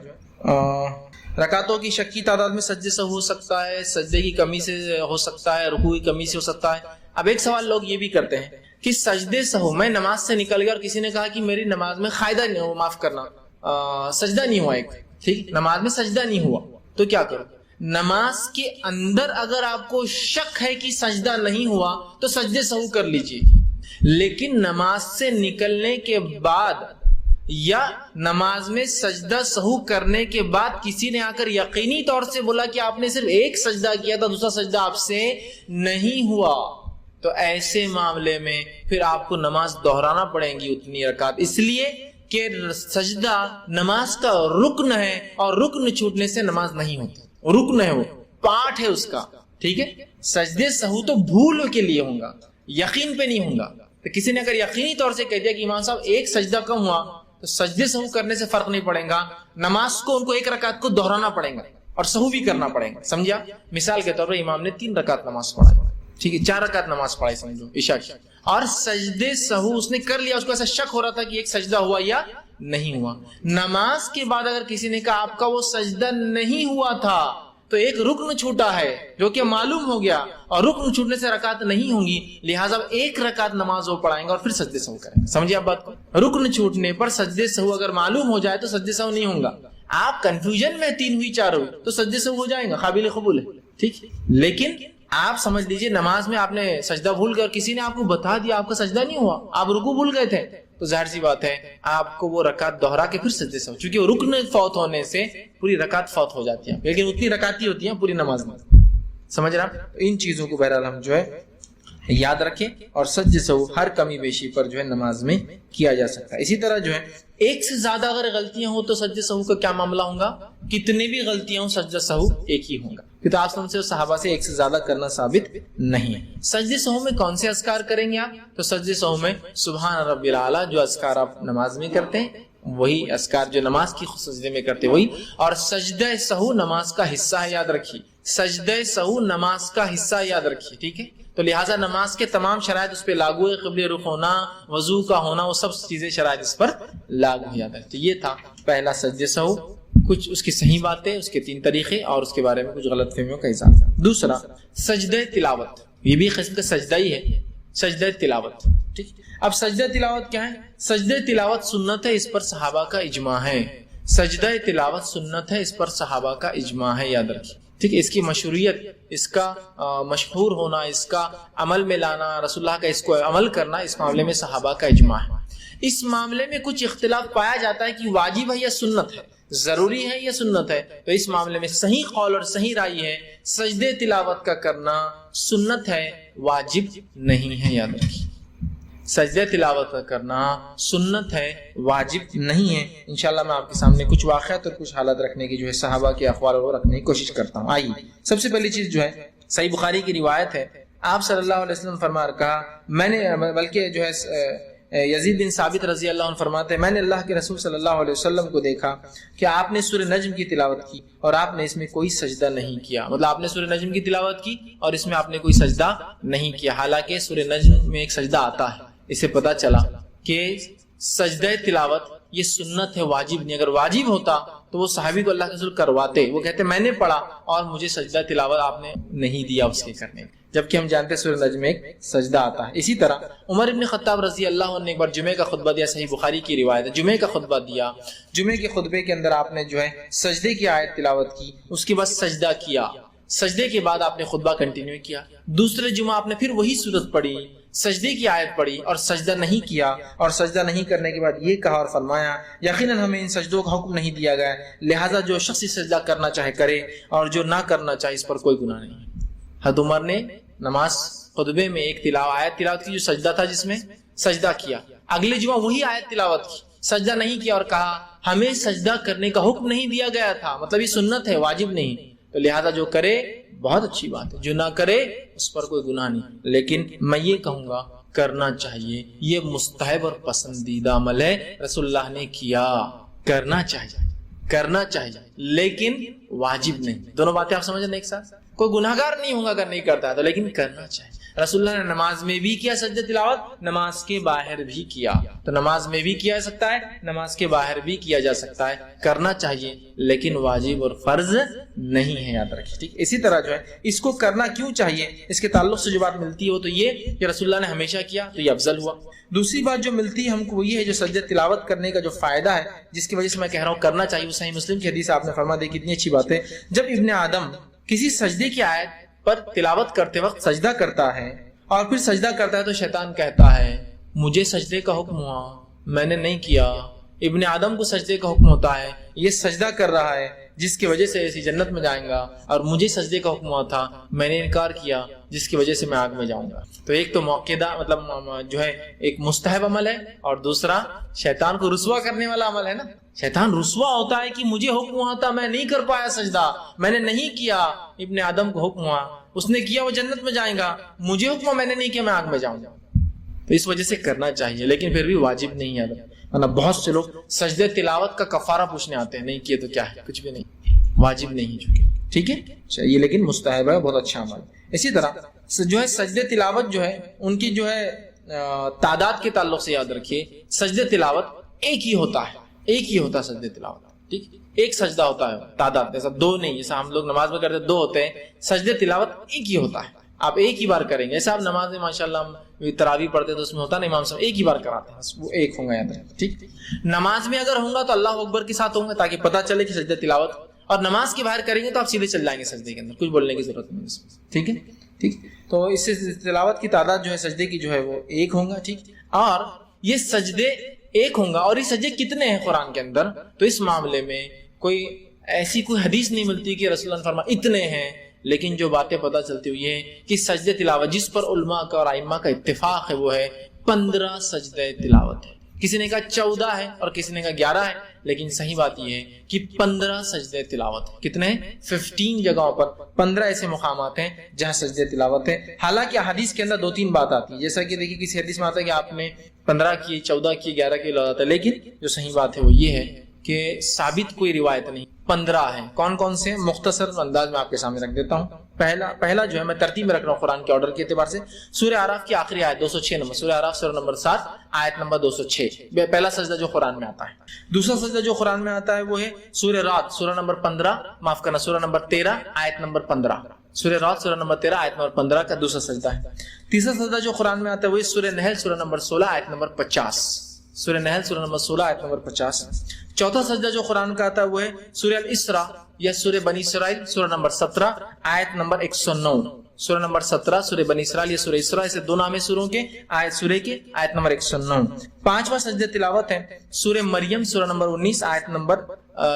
رکعتوں کی شک کی تعداد میں سجدے سے ہو سکتا ہے، سجدے کی کمی سے ہو سکتا ہے، رکوع کی کمی سے ہو سکتا ہے۔ اب ایک سوال لوگ یہ بھی کرتے ہیں کہ سجدے سہو میں نماز سے نکل گیا اور کسی نے کہا کہ میری نماز میں قاعدہ نہیں ہوا، معاف کرنا سجدہ نہیں ہوا، ایک ٹھیک نماز میں سجدہ نہیں ہوا، تو کیا کرو؟ نماز کے اندر اگر آپ کو شک ہے کہ سجدہ نہیں ہوا تو سجدے سہو کر لیجئے، لیکن نماز سے نکلنے کے بعد یا نماز میں سجدہ سہو کرنے کے بعد کسی نے آ کر یقینی طور سے بولا کہ آپ نے صرف ایک سجدہ کیا تھا، دوسرا سجدہ آپ سے نہیں ہوا، تو ایسے معاملے میں پھر آپ کو نماز دہرانا پڑیں گی اتنی رکعت، اس لیے کہ سجدہ نماز کا رکن ہے اور رکن چھوٹنے سے نماز نہیں ہوتی، رکن ہے، وہ پارٹ ہے اس کا، ٹھیک ہے۔ سجدے سہو تو بھول کے لیے ہوں گا، یقین پہ نہیں ہوں گا۔ تو کسی نے اگر یقینی طور سے کہہ دیا کہ امام صاحب ایک سجدہ کم ہوا، تو سجدے سہو کرنے سے فرق نہیں پڑے گا، نماز کو ان کو ایک رکعت کو دہرانا پڑے گا اور سہو بھی کرنا پڑے گا، سمجھا؟ مثال کے طور پر امام نے 3 رکعت نماز پڑھائی، ٹھیک ہے، 4 رکعت نماز پڑھائی سمجھو عشاء کی، اور سجدے سہو اس نے کر لیا، اس کو ایسا شک ہو رہا تھا کہ ایک سجدہ ہوا یا نہیں ہوا۔ نماز کے بعد اگر کسی نے کہا آپ کا وہ سجدہ نہیں ہوا تھا تو ایک رکن چھوٹا ہے جو کہ معلوم ہو گیا، اور رکن چھوٹنے سے رکعت نہیں ہوں گی، لہٰذا ایک رکعت نماز وہ پڑھائیں گے اور پھر سجدے سہو کریں گے، سمجھے آپ بات کو؟ رکن چھوٹنے پر سجدے سہو اگر معلوم ہو جائے تو سجدے سہو نہیں ہوں گا، آپ کنفیوژن میں 3 ہوئی 4 ہوئی تو سجدے سہو ہو جائیں گا، قابل قبول ہے، ٹھیک۔ لیکن آپ سمجھ لیجئے نماز میں آپ نے سجدہ بھول گئے اور کسی نے آپ کو بتا دیا آپ کا سجدہ نہیں ہوا، آپ رکوع بھول گئے تھے، تو ظاہر سی بات ہے آپ کو وہ رکعت دہرا کے پھر سجدے سہو، چونکہ وہ رکن فوت ہونے سے پوری رکعت فوت ہو جاتی ہے، لیکن اتنی رکعت ہی ہوتی ہیں پوری نماز میں، سمجھ رہا؟ ان چیزوں کو بہرحال ہم جو ہے یاد رکھیں، اور سجدے سہو ہر کمی بیشی پر جو ہے نماز میں کیا جا سکتا ہے۔ اسی طرح جو ہے ایک سے زیادہ اگر غلطیاں ہوں تو سجدے سہو کا کیا معاملہ ہوگا؟ کتنے بھی غلطیاں ہوں سجدہ سہو ایک ہی ہوگا، کیونکہ آپ سے صحابہ سے ایک سے زیادہ کرنا ثابت نہیں ہے۔ سجدے سہو میں کون سے اذکار کریں گے آپ؟ تو سجدے سہو میں سبحان ربی الاعلیٰ جو اذکار آپ نماز میں کرتے ہیں وہی اذکار جو نماز کی سجدے میں کرتے وہی، اور سجدہ سہو نماز کا حصہ ہے، یاد رکھیے سجدہ سہو نماز کا حصہ یاد رکھیے، ٹھیک ہے۔ تو لہٰذا نماز کے تمام شرائط اس پہ لاگو ہے، قبلہ رخ ہونا، وضو کا ہونا، وہ سب چیزیں شرائط اس پر لاگو ہو جاتا ہے۔ تو یہ تھا پہلا سجدہ سہو، کچھ اس کی صحیح باتیں، اس کے 3 طریقے اور اس کے بارے میں کچھ غلط فہمیوں کا اظہار۔ دوسرا سجدہ تلاوت، یہ بھی قسم کا سجدہ ہی ہے، سجدہ تلاوت، ٹھیک. اب سجدہ تلاوت کیا ہے؟ سجدہ تلاوت سنت ہے، اس پر صحابہ کا اجماع ہے. سجدہ تلاوت سنت ہے، اس پر صحابہ کا اجماع ہے، یاد رکھیے. ٹھیک ہے، اس کی مشروعیت، اس کا مشہور ہونا، اس کا عمل میں لانا، رسول اللہ کا اس کو عمل کرنا، اس معاملے میں صحابہ کا اجماع ہے. اس معاملے میں کچھ اختلاف پایا جاتا ہے کہ واجب ہے یا سنت ہے، ضروری ہے یا سنت ہے. تو اس معاملے میں صحیح قول اور صحیح رائے ہے سجدے تلاوت کا کرنا سنت ہے، واجب نہیں ہے. یاد رکھیے، سجدے تلاوت کا کرنا سنت ہے، واجب نہیں ہے. انشاءاللہ میں آپ کے سامنے کچھ واقعات اور کچھ حالات رکھنے کی جو ہے صحابہ کے اقوال وہ رکھنے کی کوشش کرتا ہوں. آئیے، سب سے پہلی چیز جو ہے صحیح بخاری کی روایت ہے، آپ صلی اللہ علیہ وسلم فرما کہا، میں نے بلکہ جو ہے یزید بن ثابت رضی اللہ عنہ فرماتے ہیں، میں نے اللہ کے رسول صلی اللہ علیہ وسلم کو دیکھا کہ آپ نے سورہ نجم کی تلاوت کی اور آپ نے اس میں کوئی سجدہ نہیں کیا. مطلب آپ نے سورہ نجم کی تلاوت کی اور اس میں آپ نے کوئی سجدہ نہیں کیا، حالانکہ سورہ نجم میں ایک سجدہ آتا ہے. اسے پتا چلا کہ سجدہ تلاوت یہ سنت ہے، واجب نہیں. اگر واجب ہوتا تو وہ صحابی کو اللہ کے رسول کرواتے. وہ کہتے میں نے پڑھا اور مجھے سجدہ تلاوت آپ نے نہیں دیا اس کے کرنے، جبکہ ہم جانتے ہیں سورہ نجم میں ایک سجدہ آتا ہے. اسی طرح عمر ابن خطاب رضی اللہ عنہ نے ایک بار جمعے کا خطبہ دیا، صحیح بخاری کی روایت ہے. جمعے کا خطبہ دیا، جمعے کے خطبے کے اندر آپ نے جو ہے سجدے کی آیت تلاوت کی، اس کے بعد سجدہ کیا، سجدے کے بعد آپ نے خطبہ کنٹینیو کیا. دوسرے جمعہ آپ نے پھر وہی سورت پڑھی، سجدے کی آیت پڑھی اور سجدہ نہیں کیا، اور سجدہ نہیں کرنے کے بعد یہ کہا اور فرمایا یقیناً ہمیں ان سجدوں کا حکم نہیں دیا گیا، لہٰذا جو شخص سجدہ کرنا چاہے کرے اور جو نہ کرنا چاہے اس پر کوئی گناہ نہیں. حضرت عمر نے نماز خطبے میں ایک آیت تلاوت کی جو سجدہ تھا، جس میں سجدہ کیا. اگلے جمعہ وہی آیت تلاوت کی، سجدہ نہیں کیا اور کہا ہمیں سجدہ کرنے کا حکم نہیں دیا گیا تھا، مطلب یہ سنت ہے، واجب نہیں. تو لہذا جو کرے بہت اچھی بات ہے، جو نہ کرے اس پر کوئی گناہ نہیں. لیکن میں یہ کہوں گا کرنا چاہیے، یہ مستحب اور پسندیدہ عمل ہے، رسول اللہ نے کیا، کرنا چاہیے لیکن واجب نہیں. دونوں باتیں آپ سمجھ رہے ہیں ایک ساتھ؟ کوئی گناہگار نہیں ہوگا اگر نہیں کرتا ہے تو، لیکن کرنا چاہیے. رسول اللہ نے نماز میں بھی کیا سجدہ تلاوت، نماز کے باہر بھی کیا. تو نماز میں بھی کیا جا سکتا ہے، نماز کے باہر بھی کیا جا سکتا ہے، کرنا چاہیے لیکن واجب اور فرض نہیں ہے، یاد رکھیے. ٹھیک، اسی طرح جو ہے اس کو کرنا کیوں چاہیے، اس کے تعلق سے جو بات ملتی ہے وہ تو یہ کہ رسول اللہ نے ہمیشہ کیا تو یہ افضل ہوا. دوسری بات جو ملتی ہے ہم کو وہ یہ ہے جو سجدہ تلاوت کرنے کا جو فائدہ ہے، جس کی وجہ سے میں کہہ رہا ہوں کرنا چاہیے، وہ صحیح مسلم کی حدیث آپ نے فرما دی، کتنی اچھی بات ہے. جب ابن آدم کسی سجدے کی آیت پر تلاوت کرتے وقت سجدہ کرتا ہے اور پھر سجدہ کرتا ہے تو شیطان کہتا ہے مجھے سجدے کا حکم ہوا، میں نے نہیں کیا. ابن آدم کو سجدے کا حکم ہوتا ہے، یہ سجدہ کر رہا ہے جس کی وجہ سے ایسی جنت میں جائیں گا، اور مجھے سجدے کا حکم ہوا تھا، میں نے انکار کیا جس کی وجہ سے میں آگ میں جاؤں گا. تو ایک تو موقعہ مطلب جو ہے ایک مستحب عمل ہے، اور دوسرا شیطان کو رسوا کرنے والا عمل ہے نا. شیطان رسوا ہوتا ہے کہ مجھے حکم ہوا تھا، میں نہیں کر پایا سجدہ، میں نے نہیں کیا. ابن آدم کو حکم ہوا، اس نے کیا، وہ جنت میں جائیں گا، مجھے حکم ہوا، میں نے نہیں کیا، میں آگ میں جاؤں گا. تو اس وجہ سے کرنا چاہیے، لیکن پھر بھی واجب نہیں ہے. ورنہ بہت سے لوگ سجدے تلاوت کا کفارہ پوچھنے آتے ہیں، نہیں کیے تو کیا ہے، کچھ بھی نہیں، واجب نہیں چکے. ٹھیک ہے، چاہیے لیکن مستحب ہے، بہت اچھا عمل. اسی طرح جو ہے سجدے تلاوت جو ہے ان کی جو ہے تعداد کے تعلق سے یاد رکھیے، سجدے تلاوت ایک ہی ہوتا ہے سجدے تلاوت. ٹھیک، ایک سجدہ ہوتا ہے، تعداد ایسا دو نہیں، جیسا ہم لوگ نماز میں کرتے دو ہوتے ہیں، سجدے تلاوت ایک ہی ہوتا ہے. آپ ایک ہی بار کریں گے. ایسا آپ نماز میں ماشاءاللہ ہم تراویح پڑھتے تو اس میں ہوتا نا امام صاحب ایک ہی بار کراتے ہیں، وہ ایک ہوں گا یاد رکھیں. ٹھیک، نماز میں اگر ہوں گا تو اللہ اکبر کے ساتھ ہوں گا تاکہ پتہ چلے کہ سجدہ تلاوت، اور نماز کے باہر کریں گے تو آپ سیدھے چل جائیں گے سجدے کے اندر، کچھ بولنے کی ضرورت نہیں اس میں. ٹھیک ہے، ٹھیک. تو اس سے تلاوت کی تعداد جو ہے سجدے کی جو ہے وہ ایک ہوں گا. ٹھیک، اور یہ سجدے ایک ہوں گا. اور یہ سجدے کتنے ہیں قرآن کے اندر، تو اس معاملے میں کوئی ایسی کوئی حدیث نہیں ملتی کہ رسول اللہ نے فرمایا اتنے ہیں. لیکن جو باتیں پتہ چلتی ہوئی ہے کہ سجدے تلاوت جس پر علماء کا اور ائمہ کا اتفاق ہے وہ ہے 15 سجدے تلاوت ہے. کسی نے کہا 14 ہے اور کسی نے کہا 11 ہے، لیکن صحیح بات یہ ہے کہ 15 سجدے تلاوت ہے. کتنے؟ 15 جگہوں پر 15 ایسے مقامات ہیں جہاں سجدے تلاوت ہے. حالانکہ حدیث کے اندر 2-3 بات آتی ہے، جیسا کہ دیکھیے کسی حدیث میں آتا ہے کہ آپ نے 15 کیے، 14 کیے، 11 کیے لگاتا ہے، لیکن جو صحیح بات ہے وہ یہ ہے کہ ثابت کوئی روایت نہیں. 15 ہیں. کون کون سے؟ مختصر انداز میں آپ کے سامنے رکھ دیتا ہوں. پہلا جو ہے میں ترتیب میں رکھ رہا ہوں قرآن کے آرڈر کے اعتبار سے، سورہ اعراف کی آخری آیت 206 نمبر، سورہ اعراف سورہ نمبر 7 آیت نمبر 206، پہلا سجدہ جو قرآن میں آتا ہے. دوسرا سجدہ جو قرآن میں آتا ہے وہ ہے سورہ رات سورہ نمبر 15، معاف کرنا سورہ نمبر 13 آیت نمبر 15. سورہ رعد سورہ نمبر 13 آیت نمبر 15 کا دوسرا سجدہ ہے. تیسرا سجدہ جو قرآن میں آتا ہے وہ سورہ نحل سورہ نمبر 16 آیت نمبر 50. سورہ نحل سورہ نمبر 16 آیت نمبر 50. چوتھا سجدہ جو قرآن کا آتا ہے وہ ہے سورہ الاسراء یا سورہ بنی اسرائیل سورہ نمبر 17 آیت نمبر 109. سورہ نمبر 17 سورہ بنی اسرائیل یا سورہ اسراء سے دو نام سوروں کے سورہ کے آیت نمبر 109. پانچواں سجدہ تلاوت ہے سورہ مریم سورہ نمبر 19 آیت نمبر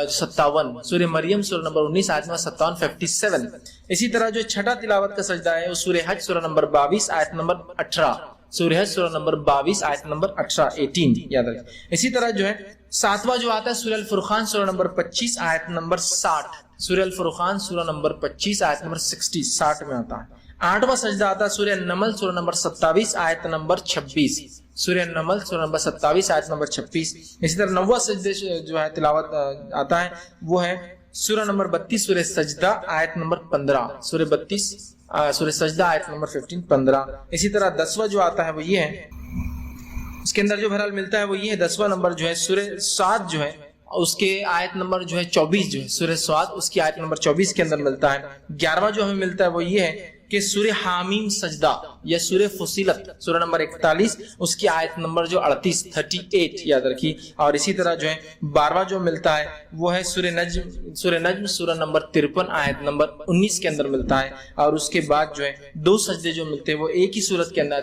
57. سورہ مریم سورہ نمبر 19 آیت نمبر 57. اسی طرح جو چھٹا تلاوت کا سجدہ ہے وہ سورہ حج سورہ نمبر 22 آیت نمبر 18. سورہ حج سورہ نمبر 22 آیت نمبر 18 یاد رکھیں. اسی طرح جو ہے ساتواں جو آتا ہے سورہ الفرقان سورہ نمبر 25 آیت نمبر 60. سورہ الفرقان سورہ نمبر 25 آیت نمبر 60 میں آتا ہے. آٹھواں سجدہ آتا ہے سورہ النمل سورہ نمبر 27 آیت نمبر 26. سورہ النمل سورہ نمبر 27 آیت نمبر 26. اسی طرح نواں سجدے جو ہے تلاوت آتا ہے وہ ہے سورہ نمبر 32 سورہ سجدہ آیت نمبر 15. سورہ 32 سورہ سجدہ آیت نمبر 15. اسی طرح 10واں جو آتا ہے وہ یہ ہے, اس کے اندر جو بہرحال ملتا ہے وہ یہ ہے 10واں نمبر جو ہے سورہ سعد جو ہے اس کے آیت نمبر جو ہے 24 جو ہے سورہ سعد اس کی آیت نمبر 24 کے اندر ملتا ہے. 11واں جو ہمیں ملتا ہے وہ یہ ہے کہ سورہ حامیم سجدہ یا سورہ فصیلت سورہ نمبر 41 اس کی آیت نمبر جو 38 یاد رکھی. اور اسی طرح جو ہے 12واں جو ملتا ہے وہ ہے سورہ نجم سورہ نمبر 53 آیت نمبر 19 کے اندر ملتا ہے. اور اس کے بعد جو ہے دو سجدے جو ملتے ہیں وہ ایک ہی صورت کے اندر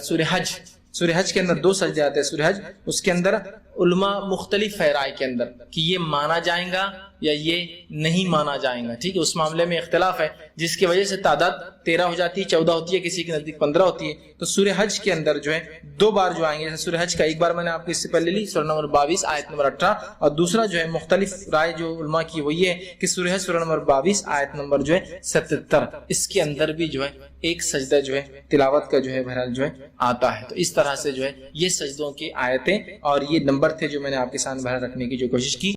سورہ حج کے اندر دو سجدے آتے ہیں. سورہ حج اس کے اندر علماء مختلف ہے رائے کے اندر کہ یہ مانا جائیں گا یا یہ نہیں مانا جائیں گا. ٹھیک ہے, اس معاملے میں اختلاف ہے جس کی وجہ سے تعداد 13 ہو جاتی ہے, 14 ہوتی ہے, کسی کے نزدیک 15 ہوتی ہے. تو سورہ حج کے اندر جو ہے دو بار جو آئیں گے. جیسے سورہ حج کا ایک بار میں نے آپ کو اس سے پہلے لی سورہ نمبر 22 آیت نمبر 18, اور دوسرا جو ہے مختلف رائے جو علماء کی وہ یہ ہے کہ سورہ حج سورہ نمبر 22 آیت نمبر جو ہے 77 اس کے اندر بھی جو ہے ایک سجدہ جو ہے تلاوت کا جو ہے بہرحال جو ہے آتا ہے. تو اس طرح سے جو ہے یہ سجدوں کی آیتیں اور یہ نمبر تھے جو میں نے آپ کے سامنے بہرحال رکھنے کی جو کوشش کی.